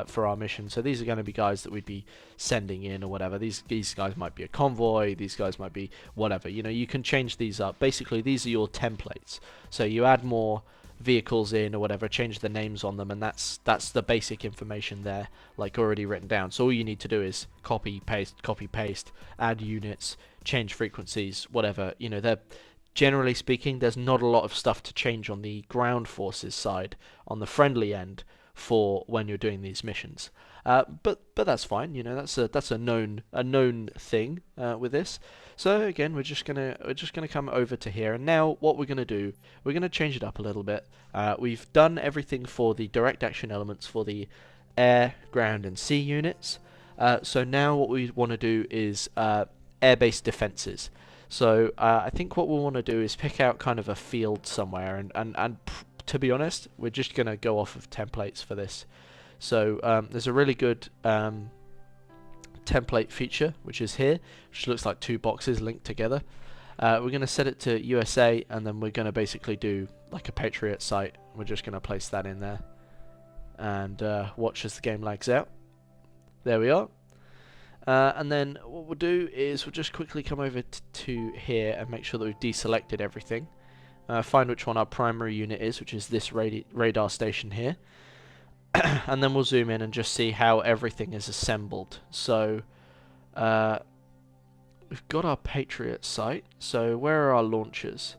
for our mission. So these are going to be guys that we'd be sending in or whatever. These guys might be a convoy, these guys might be whatever, you know. You can change these up. Basically these are your templates, so you add more vehicles in or whatever, change the names on them, and that's the basic information there, like already written down. So all you need to do is copy paste, add units, change frequencies, whatever, you know. generally speaking, there's not a lot of stuff to change on the ground forces side, on the friendly end, for when you're doing these missions. But that's fine. You know, that's a known thing with this. So again, we're just gonna come over to here, and now what we're gonna do, we're gonna change it up a little bit. We've done everything for the direct action elements for the air, ground, and sea units. So now what we want to do is airbase defenses. So I think what we'll want to do is pick out kind of a field somewhere, and to be honest, we're just going to go off of templates for this. So there's a really good template feature, which is here, which looks like two boxes linked together. We're going to set it to USA, and then we're going to basically do like a Patriot site. We're just going to place that in there, and watch as the game lags out. There we are. And then what we'll do is we'll just quickly come over to here and make sure that we've deselected everything. Find which one our primary unit is, which is this radar station here. And then we'll zoom in and just see how everything is assembled. So we've got our Patriot site. So where are our launchers?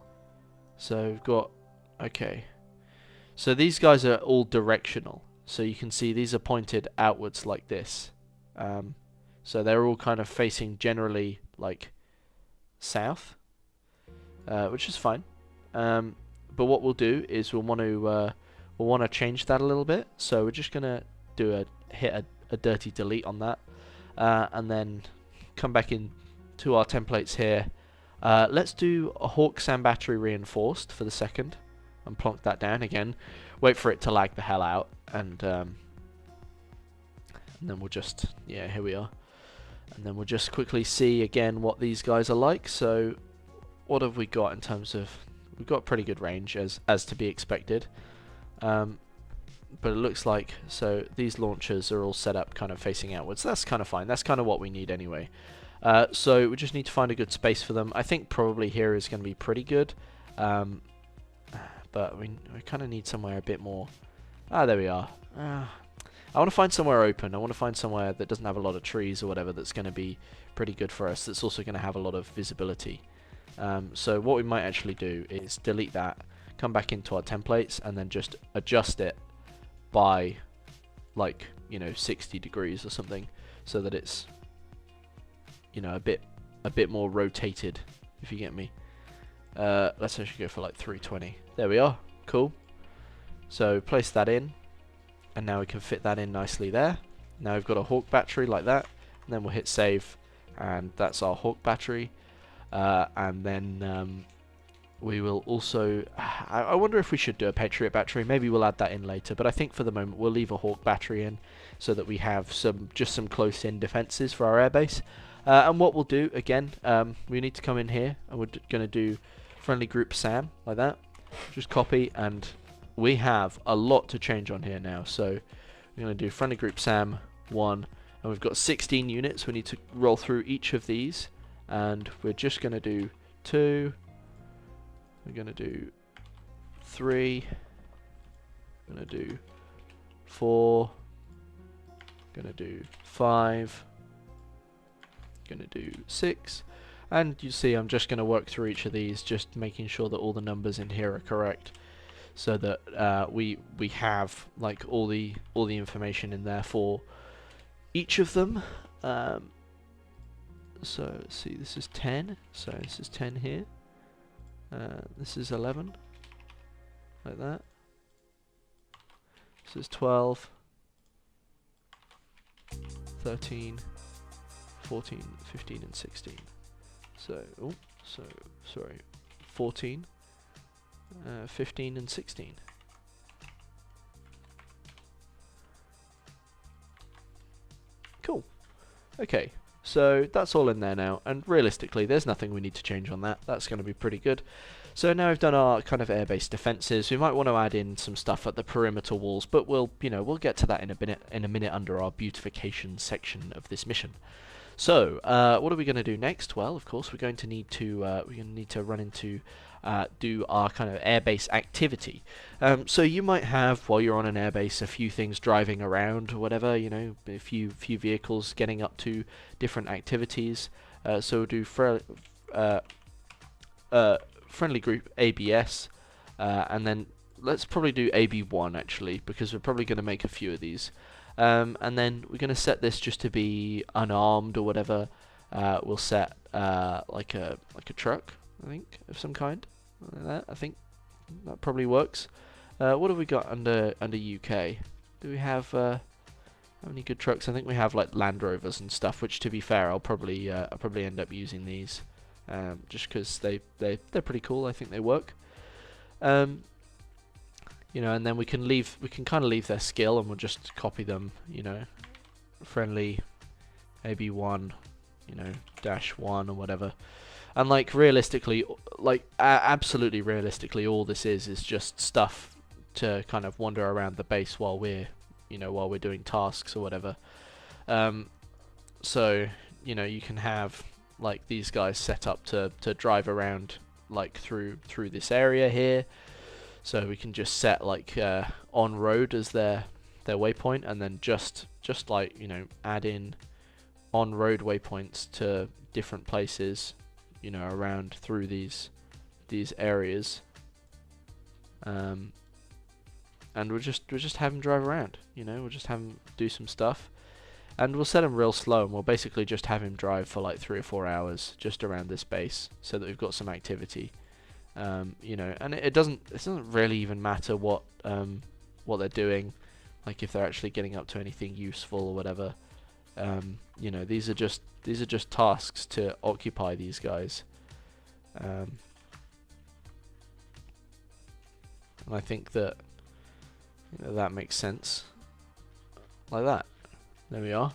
So we've got, okay. So these guys are all directional. So you can see these are pointed outwards like this. So they're all kind of facing generally like south, which is fine. But what we'll do is we'll want to change that a little bit. So we're just gonna hit a dirty delete on that, and then come back in to our templates here. Let's do a Hawk SAM battery reinforced for the second, and plonk that down again. Wait for it to lag the hell out, and then we'll just, yeah, here we are. And then we'll just quickly see again what these guys are like. So what have we got in terms of, we've got pretty good range as to be expected. But it looks like, so these launchers are all set up kind of facing outwards. That's kind of fine. That's kind of what we need anyway. So we just need to find a good space for them. I think probably here is going to be pretty good. But we kind of need somewhere a bit more. Ah, there we are. I want to find somewhere open. I want to find somewhere that doesn't have a lot of trees or whatever, that's going to be pretty good for us. That's also going to have a lot of visibility. So what we might actually do is delete that, come back into our templates, and then just adjust it by, like, you know, 60 degrees or something, so that it's, you know, a bit more rotated, if you get me. Let's actually go for like 320. There we are. Cool. So place that in. And now we can fit that in nicely there. Now we've got a Hawk battery like that, and then we'll hit save, and that's our Hawk battery. And then we will also, I wonder if we should do a Patriot battery. Maybe we'll add that in later, but I think for the moment we'll leave a Hawk battery in, so that we have just some close-in defenses for our airbase. And what we'll do again, we need to come in here, and we're going to do friendly group SAM like that. Just copy, and we have a lot to change on here now. So we're going to do friendly group SAM 1, and we've got 16 units. We need to roll through each of these, and we're just going to do 2, we're going to do 3, we're going to do 4, going to do 5, going to do 6, and you see I'm just going to work through each of these, just making sure that all the numbers in here are correct, so that we have like all the information in there for each of them. So let's see, this is 10, so this is 10 here, this is 11, like that, this is 12, 13, 14, 15 and 16, so, sorry, 14, 15 and 16. Cool. Okay, so that's all in there now, and realistically there's nothing we need to change on that. That's going to be pretty good. So now we've done our kind of airbase defenses. We might want to add in some stuff at the perimeter walls, but we'll get to that in a minute under our beautification section of this mission. So what are we going to do next? Well, of course we're going to need to run into do our kind of airbase activity. So you might have, while you're on an airbase, a few things driving around or whatever, you know, a few vehicles getting up to different activities. So we'll do friendly group ABS, and then let's probably do AB1 actually, because we're probably going to make a few of these. And then we're going to set this just to be unarmed or whatever. We'll set like a truck, I think, of some kind. Like that. I think that probably works. What have we got under UK? Do we have how many good trucks? I think we have like Land Rovers and stuff. Which, to be fair, I'll probably end up using these, just because they're pretty cool. I think they work. You know, and then we can kind of leave their skill, and we'll just copy them. You know, friendly AB1, you know, -1 or whatever. And like realistically, like absolutely realistically, all this is just stuff to kind of wander around the base while we're doing tasks or whatever. So you know, you can have like these guys set up to drive around like through this area here. So we can just set like on road as their waypoint, and then just like, you know, add in on road waypoints to different places, you know, around through these areas. And we'll just have them drive around, you know, we'll just have them do some stuff, and we'll set him real slow, and we'll basically just have him drive for like 3 or 4 hours just around this base, so that we've got some activity. You know, and it doesn't really even matter what they're doing, like if they're actually getting up to anything useful or whatever. You know, these are just tasks to occupy these guys. And I think that, you know, that makes sense. Like that. There we are.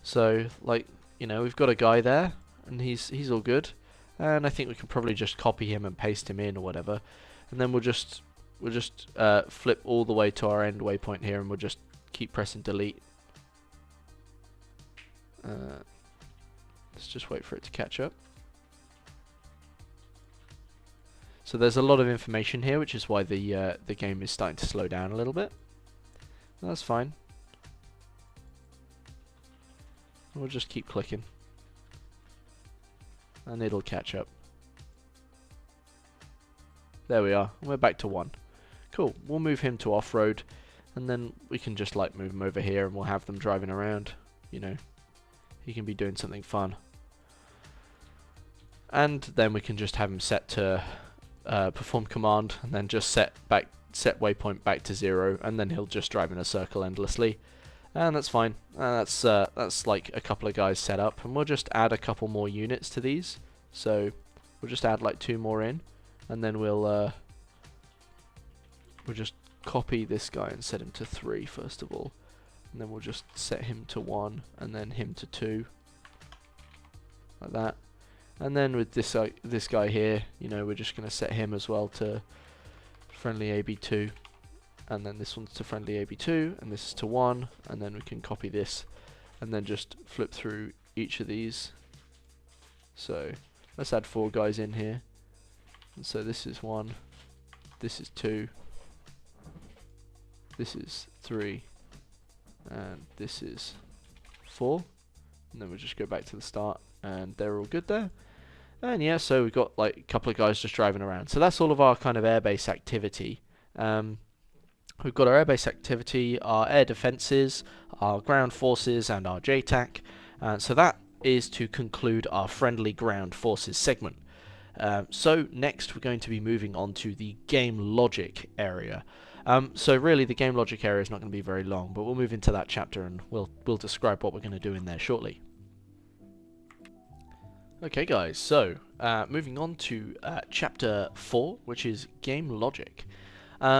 So, like, you know, we've got a guy there, and he's all good. And I think we can probably just copy him and paste him in or whatever, and then we'll just flip all the way to our end waypoint here, and we'll just keep pressing delete. Let's just wait for it to catch up. So there's a lot of information here, which is why the game is starting to slow down a little bit. That's fine. We'll just keep clicking, and it'll catch up. There we are. We're back to 1. Cool. We'll move him to off-road, and then we can just like move him over here, and we'll have them driving around. You know, he can be doing something fun. And then we can just have him set to perform command, and then just set waypoint back to 0, and then he'll just drive in a circle endlessly. And that's fine. That's like a couple of guys set up, and we'll just add a couple more units to these. So we'll just add like 2 more in, and then we'll just copy this guy and set him to 3 first of all, and then we'll just set him to 1, and then him to 2, like that. And then with this guy here, you know, we're just going to set him as well to friendly AB2. And then this one's to friendly AB2, and this is to 1, and then we can copy this, and then just flip through each of these. So let's add 4 guys in here. And so this is 1, this is 2, this is 3, and this is 4. And then we'll just go back to the start, and they're all good there. And yeah, so we've got like a couple of guys just driving around. So that's all of our kind of airbase activity. We've got our airbase activity, our air defences, our ground forces, and our JTAC. So that is to conclude our friendly ground forces segment. So next we're going to be moving on to the game logic area. So really the game logic area is not going to be very long, but we'll move into that chapter, and we'll describe what we're going to do in there shortly. Okay guys, so moving on to chapter 4, which is game logic.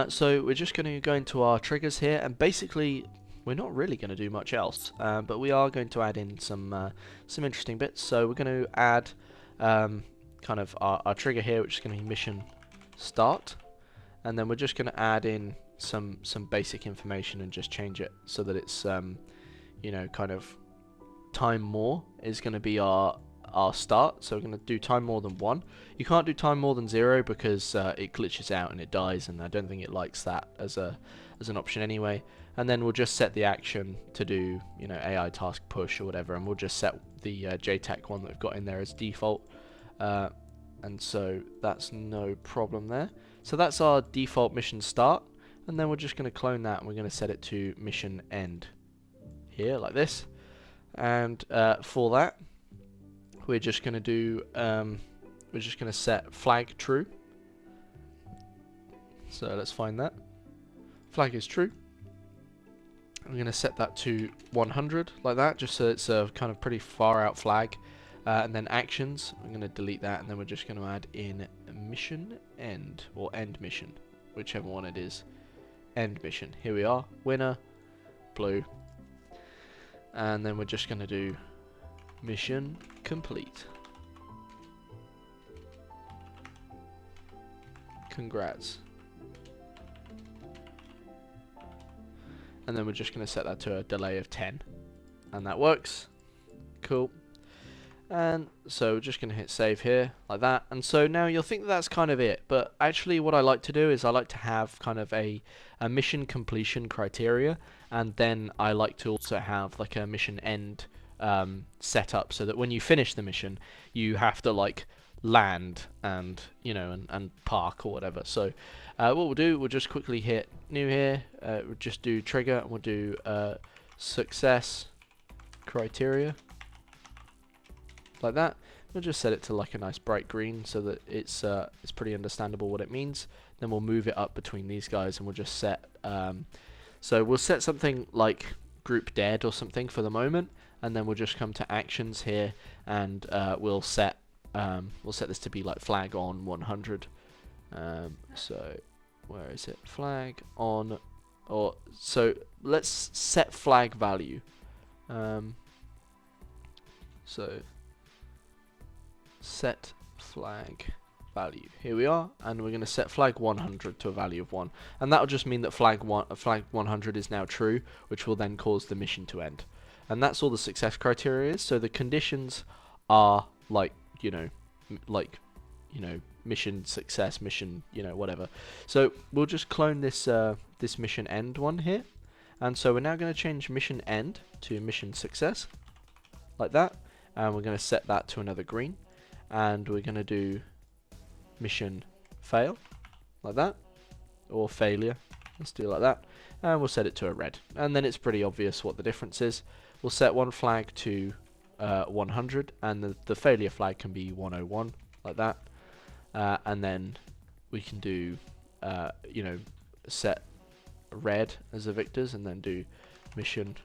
So we're just going to go into our triggers here, and basically we're not really going to do much else, but we are going to add in some interesting bits. So we're going to add kind of our trigger here, which is going to be mission start, and then we're just going to add in some basic information and just change it so that it's you know, kind of time more is going to be our start. So we're going to do time more than 1. You can't do time more than 0 because it glitches out and it dies, and I don't think it likes that as an option anyway. And then we'll just set the action to do, you know, AI task push or whatever, and we'll just set the JTAC one that we've got in there as default. and so that's no problem there. So that's our default mission start, and then we're just going to clone that and we're going to set it to mission end here like this. And for that we're just going to do we're just going to set flag true. So let's find that. Flag is true. I'm going to set that to 100 like that, just so it's a kind of pretty far out flag. And then actions, I'm going to delete that, and then we're just going to add in mission end, or end mission, whichever one it is. End mission. Here we are. Winner, blue. And then we're just going to do mission complete. Congrats. And then we're just going to set that to a delay of 10. And that works. Cool. And so we're just going to hit save here, like that. And so now you'll think that that's kind of it. But actually what I like to do is I like to have kind of a mission completion criteria. And then I like to also have like a mission end set up, so that when you finish the mission, you have to like land and, you know, and park or whatever. So what we'll do, we'll just quickly hit new here. We'll just do trigger, and we'll do success criteria. Like that. We'll just set it to like a nice bright green, so that it's pretty understandable what it means. Then we'll move it up between these guys, and we'll just set so we'll set something like group dead or something for the moment, and then we'll just come to actions here, and we'll set this to be like flag on 100. So where is it? Flag on, or so let's set flag value. So set flag value. Here we are, and we're going to set flag 100 to a value of 1, and that'll just mean that flag 100 is now true, which will then cause the mission to end. And that's all the success criteria is. So the conditions are like, mission success, mission, whatever. So we'll just clone this this mission end one here, and so we're now going to change mission end to mission success, like that, and we're going to set that to another green, and we're going to do mission fail, like that, or failure. Let's do it like that, and we'll set it to a red, and then it's pretty obvious what the difference is. We'll set one flag to 100, and the failure flag can be 101, like that, and then we can do set red as the victors, and then do mission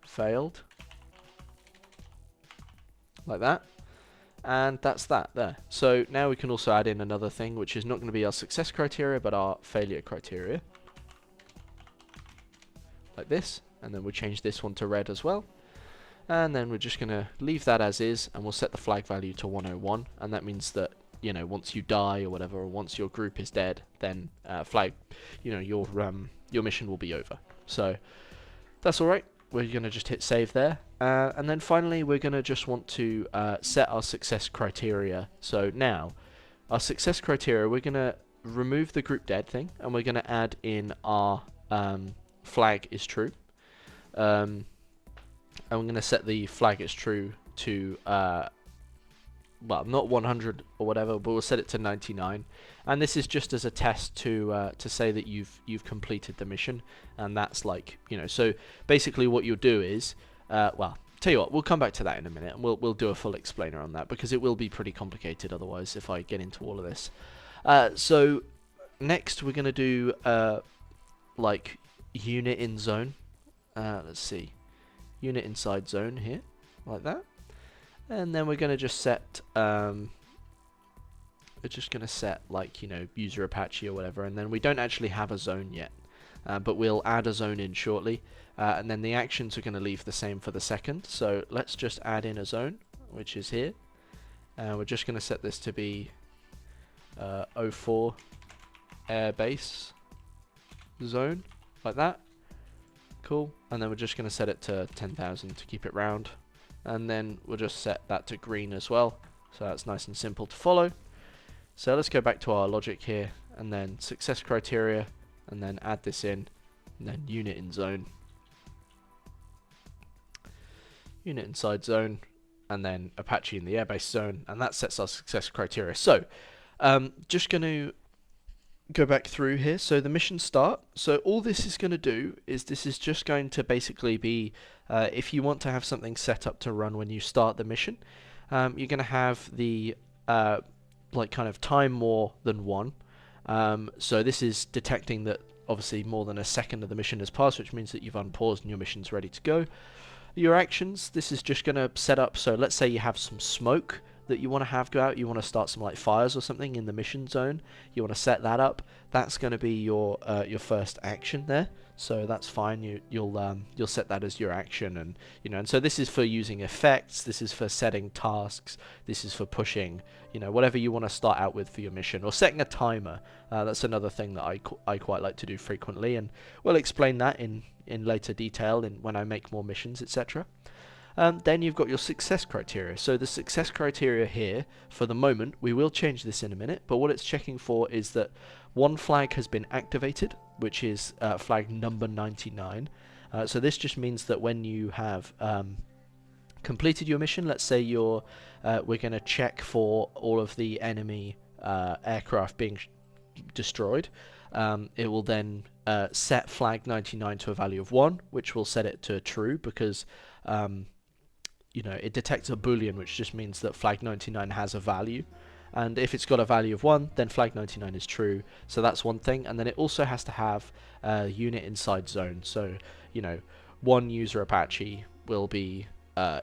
failed, like that. And that's that there. So now we can also add in another thing, which is not going to be our success criteria, but our failure criteria, like this. And then we'll change this one to red as well. And then we're just going to leave that as is, and we'll set the flag value to 101. And that means that, once you die or whatever, or once your group is dead, then your mission will be over. So that's all right. We're going to just hit save there. And then finally, we're going to just want to set our success criteria. So now, our success criteria, we're going to remove the group dead thing, and we're going to add in our flag is true. And we're going to set the flag is true to, well, not 100 or whatever, but we'll set it to 99. And this is just as a test to say that you've completed the mission, and that's like, so basically what you'll do is, well, tell you what, we'll come back to that in a minute, and we'll do a full explainer on that, because it will be pretty complicated otherwise if I get into all of this. So next we're going to do like unit in zone. Let's see, unit inside zone here, like that. And then we're going to just set, we're just going to set like, user Apache or whatever, and then we don't actually have a zone yet, but we'll add a zone in shortly, and then the actions are going to leave the same for the second. So let's just add in a zone, which is here, and we're just going to set this to be 04 airbase zone, like that. Cool. And then we're just going to set it to 10,000 to keep it round. And then we'll just set that to green as well, so that's nice and simple to follow. So let's go back to our logic here, and then success criteria, and then add this in, and then unit in zone, unit inside zone, and then Apache in the airbase zone, and that sets our success criteria. So just going to go back through here. So the mission start. So all this is going to do is this is just going to basically be if you want to have something set up to run when you start the mission, you're going to have the like kind of time more than 1. So this is detecting that obviously more than a second of the mission has passed, which means that you've unpaused and your mission's ready to go. Your actions, this is just going to set up, so let's say you have some smoke that you want to have go out, you want to start some like fires or something in the mission zone, you want to set that up, that's going to be your first action there. So that's fine. You'll set that as your action, and and so this is for using effects, this is for setting tasks, this is for pushing, whatever you want to start out with for your mission, or setting a timer. That's another thing that I quite like to do frequently, and we'll explain that in later detail when I make more missions, etc. Then you've got your success criteria. So the success criteria here, for the moment, we will change this in a minute, but what it's checking for is that one flag has been activated, which is flag number 99. So this just means that when you have completed your mission, let's say we're going to check for all of the enemy aircraft being destroyed, it will then set flag 99 to a value of 1, which will set it to true because it detects a boolean, which just means that flag 99 has a value, and if it's got a value of 1, then flag 99 is true. So that's one thing. And then it also has to have a unit inside zone, so one user Apache will be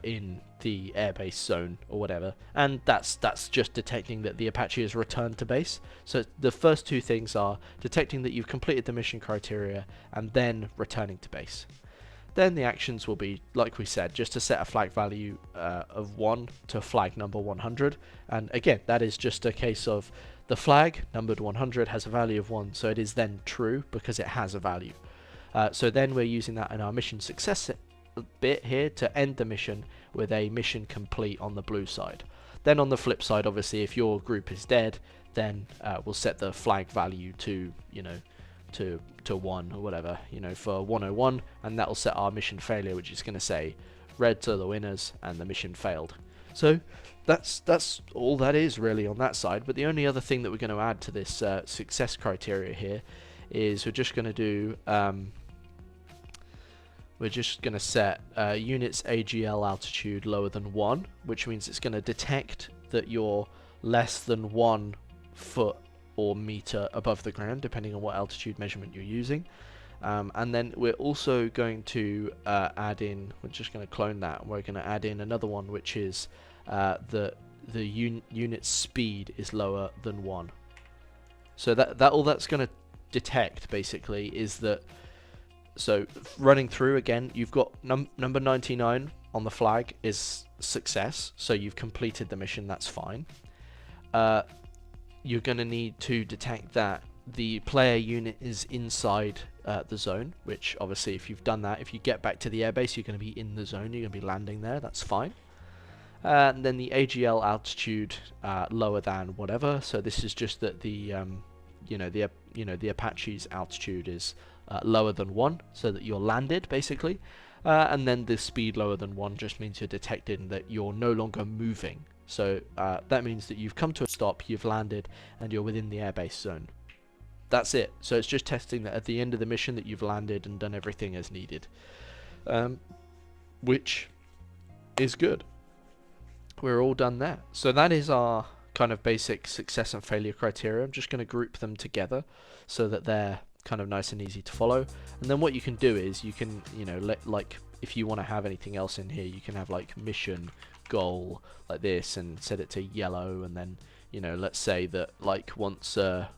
in the airbase zone or whatever, and that's just detecting that the Apache has returned to base. So the first two things are detecting that you've completed the mission criteria and then returning to base. Then the actions will be, like we said, just to set a flag value of 1 to flag number 100. And again, that is just a case of the flag numbered 100 has a value of 1, so it is then true because it has a value. So then we're using that in our mission success bit here to end the mission with a mission complete on the blue side. Then on the flip side, obviously, if your group is dead, then we'll set the flag value to, to 1 or whatever, for 101, and that'll set our mission failure, which is going to say reds are the winners and the mission failed. So that's all that is really on that side. But the only other thing that we're going to add to this success criteria here is we're just going to do we're just going to set units AGL altitude lower than 1, which means it's going to detect that you're less than 1 foot or meter above the ground, depending on what altitude measurement you're using. And then we're also going to add in, we're just going to clone that, and we're going to add in another one, which is the unit speed is lower than 1. So that all that's going to detect basically is that, so running through again, you've got number 99 on the flag is success, so you've completed the mission, that's fine. You're going to need to detect that the player unit is inside the zone, which obviously if you've done that, if you get back to the airbase, you're going to be in the zone, you're going to be landing there, that's fine. And then the AGL altitude lower than whatever, so this is just that the the Apache's altitude is lower than 1, so that you're landed basically. And then the speed lower than 1 just means you're detecting that you're no longer moving. So that means that you've come to a stop, you've landed, and you're within the airbase zone. That's it. So it's just testing that at the end of the mission that you've landed and done everything as needed, which is good. We're all done there. So that is our kind of basic success and failure criteria. I'm just going to group them together so that they're kind of nice and easy to follow. And then what you can do is you can, like if you want to have anything else in here, you can have like mission goal like this and set it to yellow, and then let's say that like once a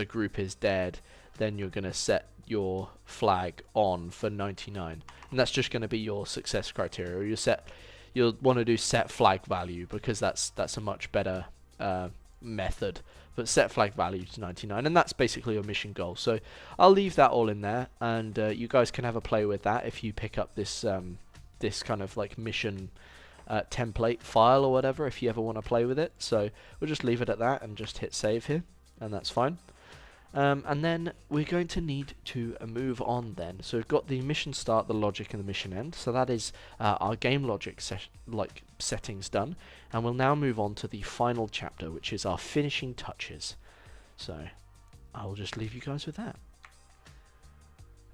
group is dead, then you're going to set your flag on for 99, and that's just going to be your success criteria. You'll want to do set flag value because that's a much better method, but set flag value to 99, and that's basically your mission goal. So I'll leave that all in there, and you guys can have a play with that if you pick up this this kind of like mission template file or whatever, if you ever want to play with it. So we'll just leave it at that and just hit save here, and that's fine. And then we're going to need to move on then. So we've got the mission start, the logic, and the mission end. So that is our game logic settings done. And we'll now move on to the final chapter, which is our finishing touches. So I'll just leave you guys with that.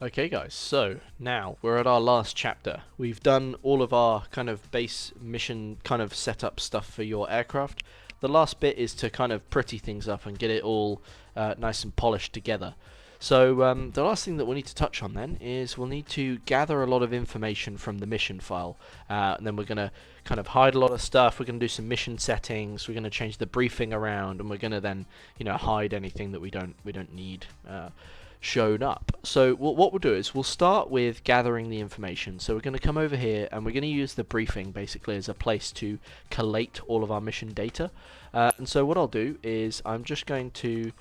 Okay guys, so now we're at our last chapter. We've done all of our kind of base mission kind of setup stuff for your aircraft. The last bit is to kind of pretty things up and get it all nice and polished together. So the last thing that we'll need to touch on then is we'll need to gather a lot of information from the mission file. And then we're going to kind of hide a lot of stuff. We're going to do some mission settings. We're going to change the briefing around, and we're going to then, you know, hide anything that we don't need shown up. So what we'll do is we'll start with gathering the information. So we're going to come over here and we're going to use the briefing basically as a place to collate all of our mission data. And so what I'll do is I'm just going to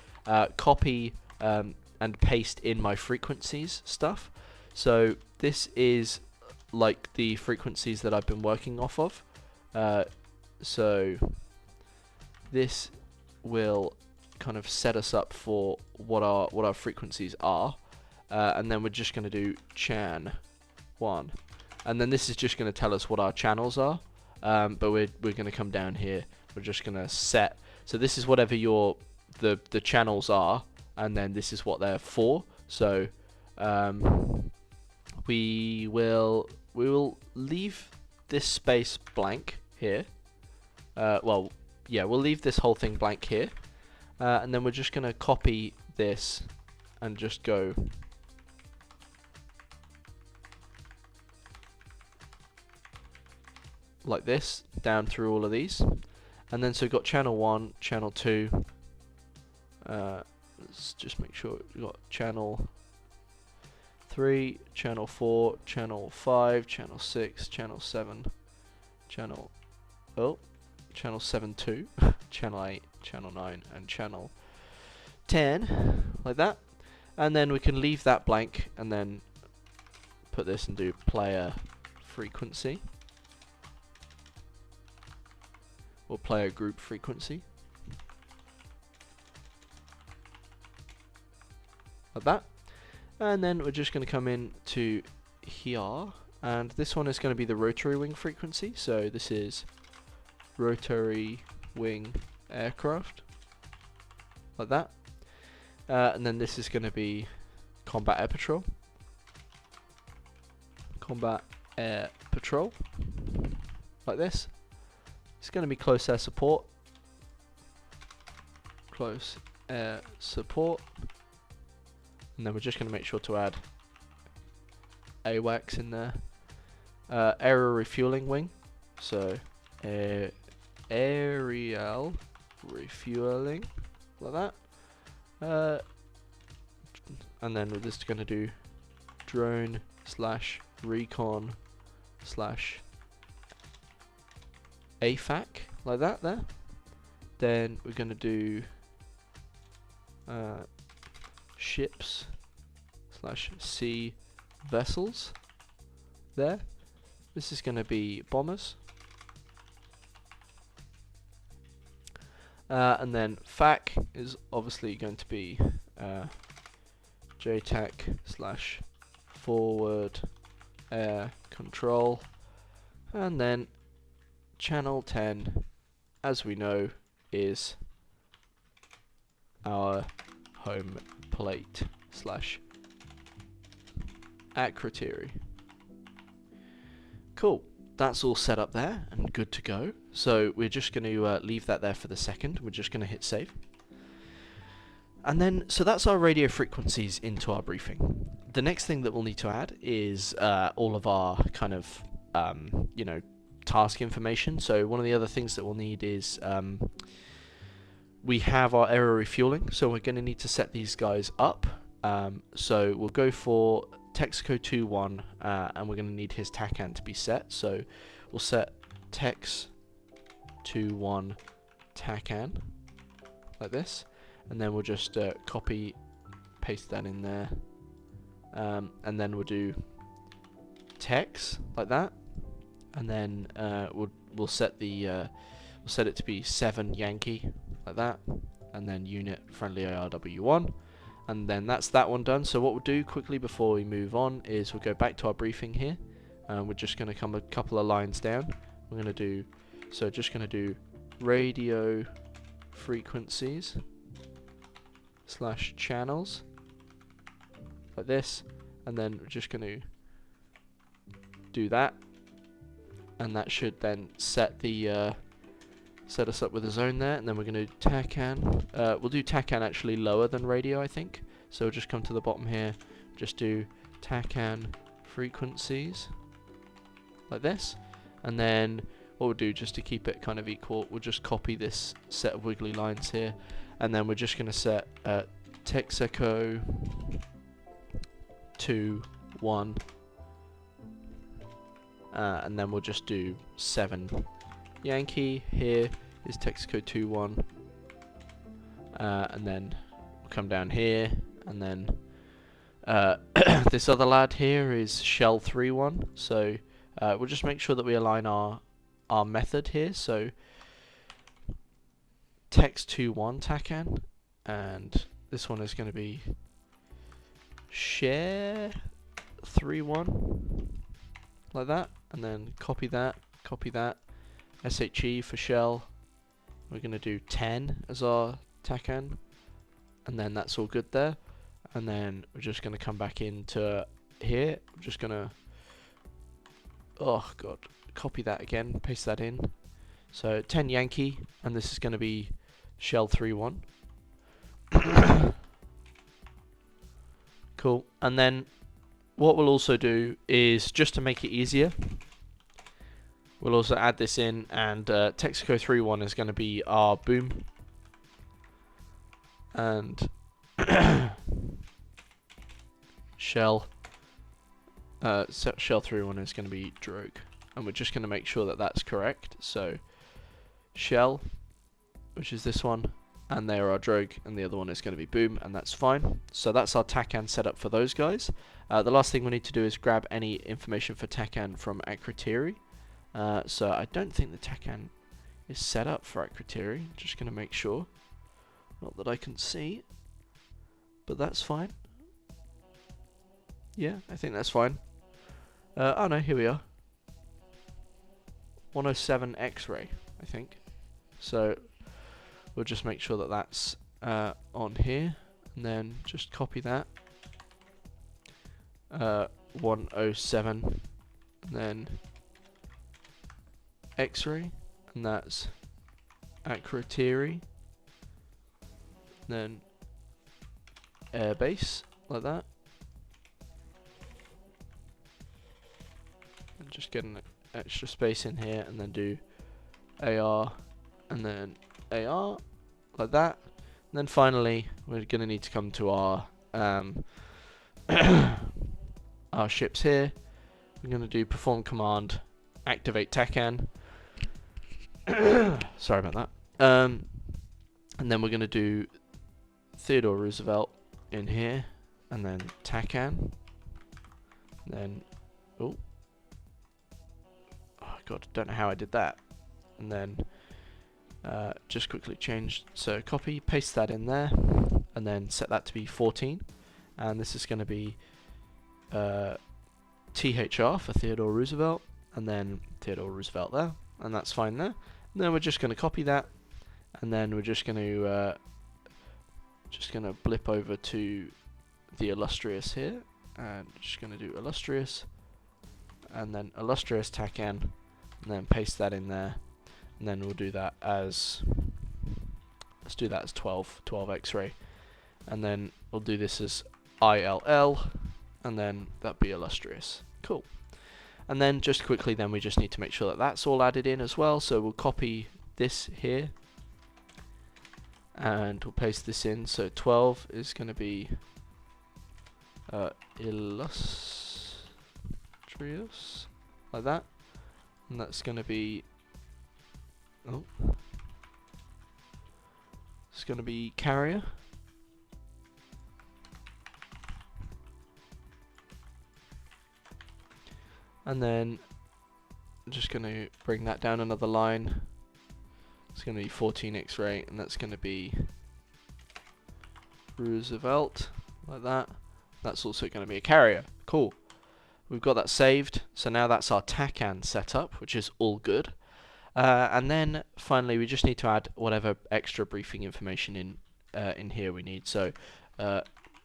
copy and paste in my frequencies stuff. So this is like the frequencies that I've been working off of. So this will kind of set us up for what our frequencies are, and then we're just going to do chan 1, and then this is just going to tell us what our channels are, but we're going to come down here, we're just going to set, so this is whatever the channels are, and then this is what they're for. So we will leave this space blank here, well yeah, we'll leave this whole thing blank here. And then we're just going to copy this and just go like this down through all of these. And then so we've got channel 1, channel 2. Let's just make sure we've got channel 3, channel 4, channel 5, channel 6, channel 7, channel 7 2, channel 8, channel 9, and channel 10, like that. And then we can leave that blank and then put this and do player frequency, or player group frequency, like that. And then we're just going to come in to here, and this one is going to be the rotary wing frequency. So this is rotary wing aircraft, like that. And then this is going to be combat air patrol, combat air patrol, like this. It's going to be close air support, close air support, and then we're just going to make sure to add AWACS in there. Aerial refueling wing, so aerial refueling, like that. And then we're just going to do drone / recon / AFAC, like that there. Then we're going to do ships / sea vessels there. This is going to be bombers. And then FAC is obviously going to be JTAC / forward air control. And then channel 10, as we know, is our home plate / acritary. Cool. That's all set up there and good to go. So we're just going to leave that there for the second. We're just going to hit save. And then, so that's our radio frequencies into our briefing. The next thing that we'll need to add is all of our kind of, you know, task information. So one of the other things that we'll need is we have our aerial refueling. So we're going to need to set these guys up. So we'll go for Texaco 2-1, and we're going to need his TACAN to be set. So we'll set Tex 2-1 TACAN like this, and then we'll just copy paste that in there, and then we'll do Tex like that, and then we'll set the we'll set it to be 7 Yankee like that, and then unit friendly ARW1, And then that's that one done. So what we'll do quickly before we move on is we'll go back to our briefing here. We're just going to come a couple of lines down. We're going to do, so just going to do radio frequencies / channels like this, and then we're just going to do that, and that should then set the set us up with a zone there. And then we're going to do TACAN. We'll do TACAN actually lower than radio, I think. So we'll just come to the bottom here, just do TACAN frequencies like this, and then what we'll do, just to keep it kind of equal, we'll just copy this set of wiggly lines here, and then we're just going to set Texaco 2 1, and then we'll just do 7 Yankee. Here is Texaco 2 1, and then we'll come down here, and then this other lad here is Shell 3 1. So we'll just make sure that we align our method here. So text 2 1 TACAN, and this one is going to be share 3 1 like that, and then copy that, SHE for shell. We're going to do 10 as our TACAN, and then that's all good there. And then we're just going to come back into here. I'm just going to, oh god, copy that again, paste that in. So 10 Yankee, and this is going to be shell 3 1. Cool. And then what we'll also do is, just to make it easier, we'll also add this in, and Texaco 3 1 is going to be our boom, and shell 3 1 is going to be drogue, and we're just going to make sure that that's correct. So shell, which is this one, and there are drogue, and the other one is going to be boom, and that's fine. So that's our TACAN setup for those guys. The last thing we need to do is grab any information for TACAN from Acriteri. So I don't think the TACAN is set up for Acriteri. Just going to make sure. Not that I can see, but that's fine. Yeah, I think that's fine. Oh no, here we are. 107 X-ray, I think. So we'll just make sure that that's on here, and then just copy that. 107, and then X-ray, and that's Acriteri. Then airbase, like that. And just get an extra space in here, and then do AR, and then AR, like that. And then finally, we're going to need to come to our our ships here. We're going to do perform command, activate TACAN. Sorry about that. And then we're going to do Theodore Roosevelt in here, and then TACAN. Then, oh god, don't know how I did that. And then just quickly change, so copy, paste that in there, and then set that to be 14. And this is going to be THR for Theodore Roosevelt, and then Theodore Roosevelt there, and that's fine there. And then we're just going to copy that, and then we're just going to blip over to the illustrious here, and just going to do illustrious, and then illustrious TACAN, and then paste that in there, and then we'll do that as, let's do that as 12 X-ray, and then we'll do this as ILL, and then that'd be illustrious. Cool. And then just quickly, then we just need to make sure that that's all added in as well. So we'll copy this here, and we'll paste this in. So 12 is going to be illustrious, like that, and that's going to be, oh, it's going to be carrier. And then I'm just going to bring that down another line. It's going to be 14 X-ray, and that's going to be Roosevelt, like that. That's also going to be a carrier. Cool. We've got that saved, so now that's our TACAN setup, which is all good. And then finally, we just need to add whatever extra briefing information in here we need. So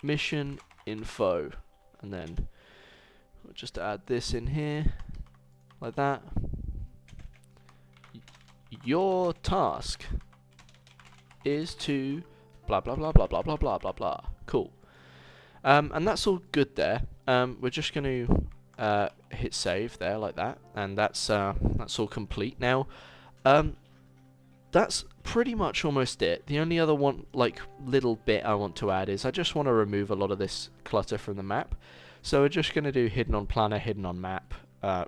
mission info, and then we'll just add this in here, like that. Your task is to blah blah blah blah blah blah blah blah blah. Cool. And that's all good there. We're just going to hit save there, like that, and that's all complete. Now, that's pretty much almost it. The only other one, little bit I want to add is I just want to remove a lot of this clutter from the map. So we're just going to do hidden on planner, hidden on map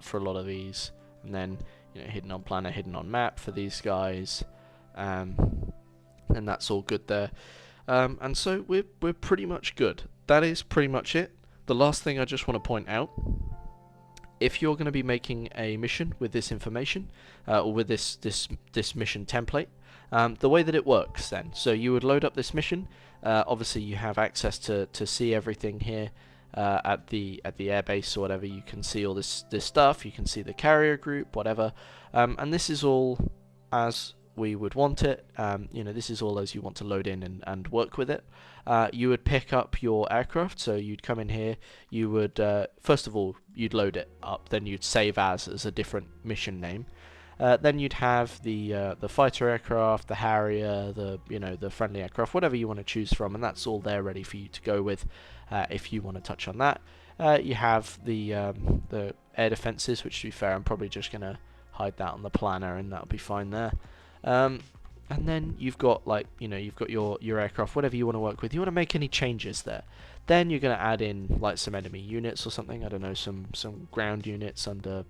for a lot of these, and then hidden on planner, hidden on map for these guys, and that's all good there. And so we're pretty much good. That is pretty much it. The last thing I just want to point out, if you're going to be making a mission with this information, or with this mission template, the way that it works then, so you would load up this mission. Obviously you have access to see everything here at the airbase or whatever. You can see all this stuff. You can see the carrier group, whatever, and this is all as we would want it. This is all as you want to load in and work with it. You would pick up your aircraft, so you'd come in here, you would first of all you'd load it up, then you'd save as a different mission name. Then you'd have the fighter aircraft, the Harrier, the friendly aircraft, whatever you want to choose from, and that's all there ready for you to go with if you want to touch on that. You have the air defenses, which to be fair I'm probably just gonna hide that on the planner and that'll be fine there. And then you've got you've got your aircraft, whatever you want to work with. You want to make any changes there, then you're going to add in some enemy units or something. I don't know, some ground units under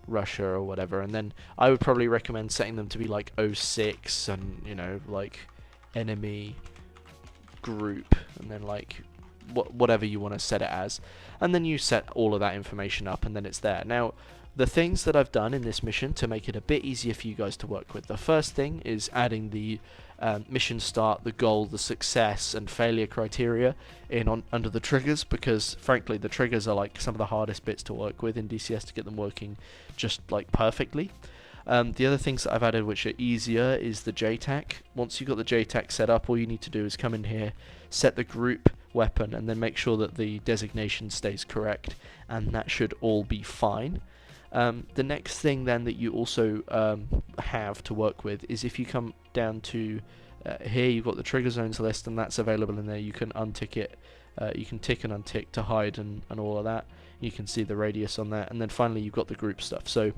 Russia or whatever. And then I would probably recommend setting them to be like 06 and enemy group, and then whatever you want to set it as. And then you set all of that information up, and then it's there. Now, the things that I've done in this mission to make it a bit easier for you guys to work with. The first thing is adding the mission start, the goal, the success and failure criteria under the triggers, because frankly the triggers are some of the hardest bits to work with in DCS to get them working just perfectly. The other things that I've added which are easier is the JTAC. Once you've got the JTAC set up, all you need to do is come in here, set the group weapon, and then make sure that the designation stays correct, and that should all be fine. The next thing then that you also have to work with is if you come down to here, you've got the trigger zones list, and that's available in there. You can untick it, you can tick and untick to hide and all of that. You can see the radius on that, and then finally you've got the group stuff. So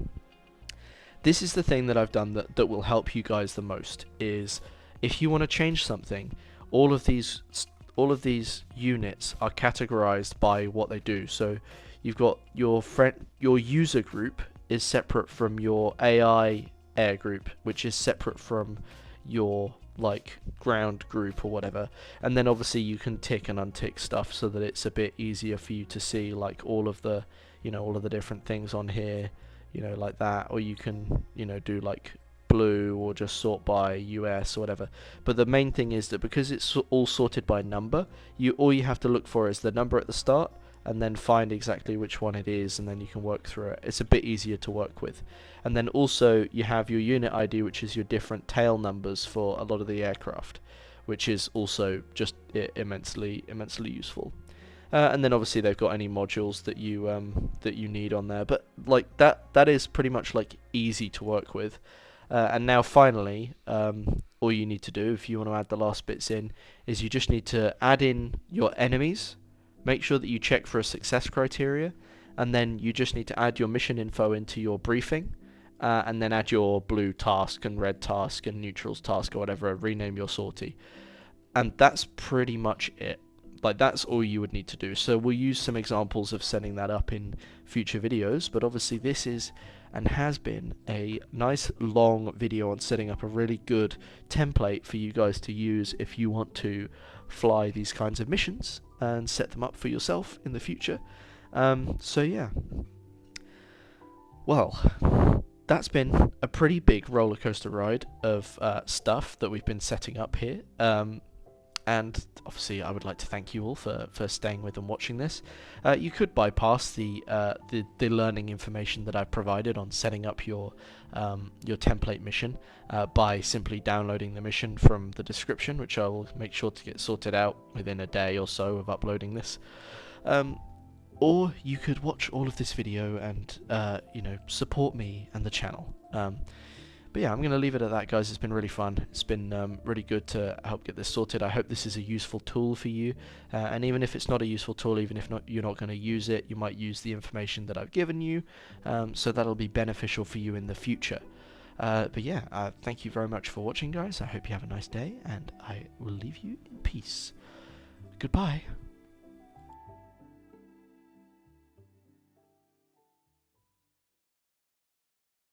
this is the thing that I've done that will help you guys the most, is if you want to change something, all of these units are categorized by what they do. So you've got your user group is separate from your AI air group, which is separate from your ground group or whatever. And then obviously you can tick and untick stuff so that it's a bit easier for you to see all of the all of the different things on here, like that. Or you can do blue or just sort by US or whatever. But the main thing is that because it's all sorted by number, all you have to look for is the number at the start, and then find exactly which one it is, and then you can work through it. It's a bit easier to work with. And then also you have your unit ID, which is your different tail numbers for a lot of the aircraft, which is also just immensely useful. And then obviously they've got any modules that you need on there, but that is pretty much easy to work with. And now finally, all you need to do if you want to add the last bits in is you just need to add in your enemies. Make sure that you check for a success criteria, and then you just need to add your mission info into your briefing, and then add your blue task and red task and neutrals task or whatever, rename your sortie. And that's pretty much it. That's all you would need to do. So we'll use some examples of setting that up in future videos, but obviously this is and has been a nice long video on setting up a really good template for you guys to use if you want to fly these kinds of missions and set them up for yourself in the future. So yeah, well, that's been a pretty big roller coaster ride of stuff that we've been setting up here. And obviously I would like to thank you all for staying with and watching this. You could bypass the learning information that I've provided on setting up your template mission by simply downloading the mission from the description, which I will make sure to get sorted out within a day or so of uploading this. Or you could watch all of this video and you know, support me and the channel. But yeah, I'm going to leave it at that, guys. It's been really fun. It's been really good to help get this sorted. I hope this is a useful tool for you. And even if it's not a useful tool, even if you're not going to use it, you might use the information that I've given you. So that'll be beneficial for you in the future. But yeah, thank you very much for watching, guys. I hope you have a nice day, and I will leave you in peace. Goodbye.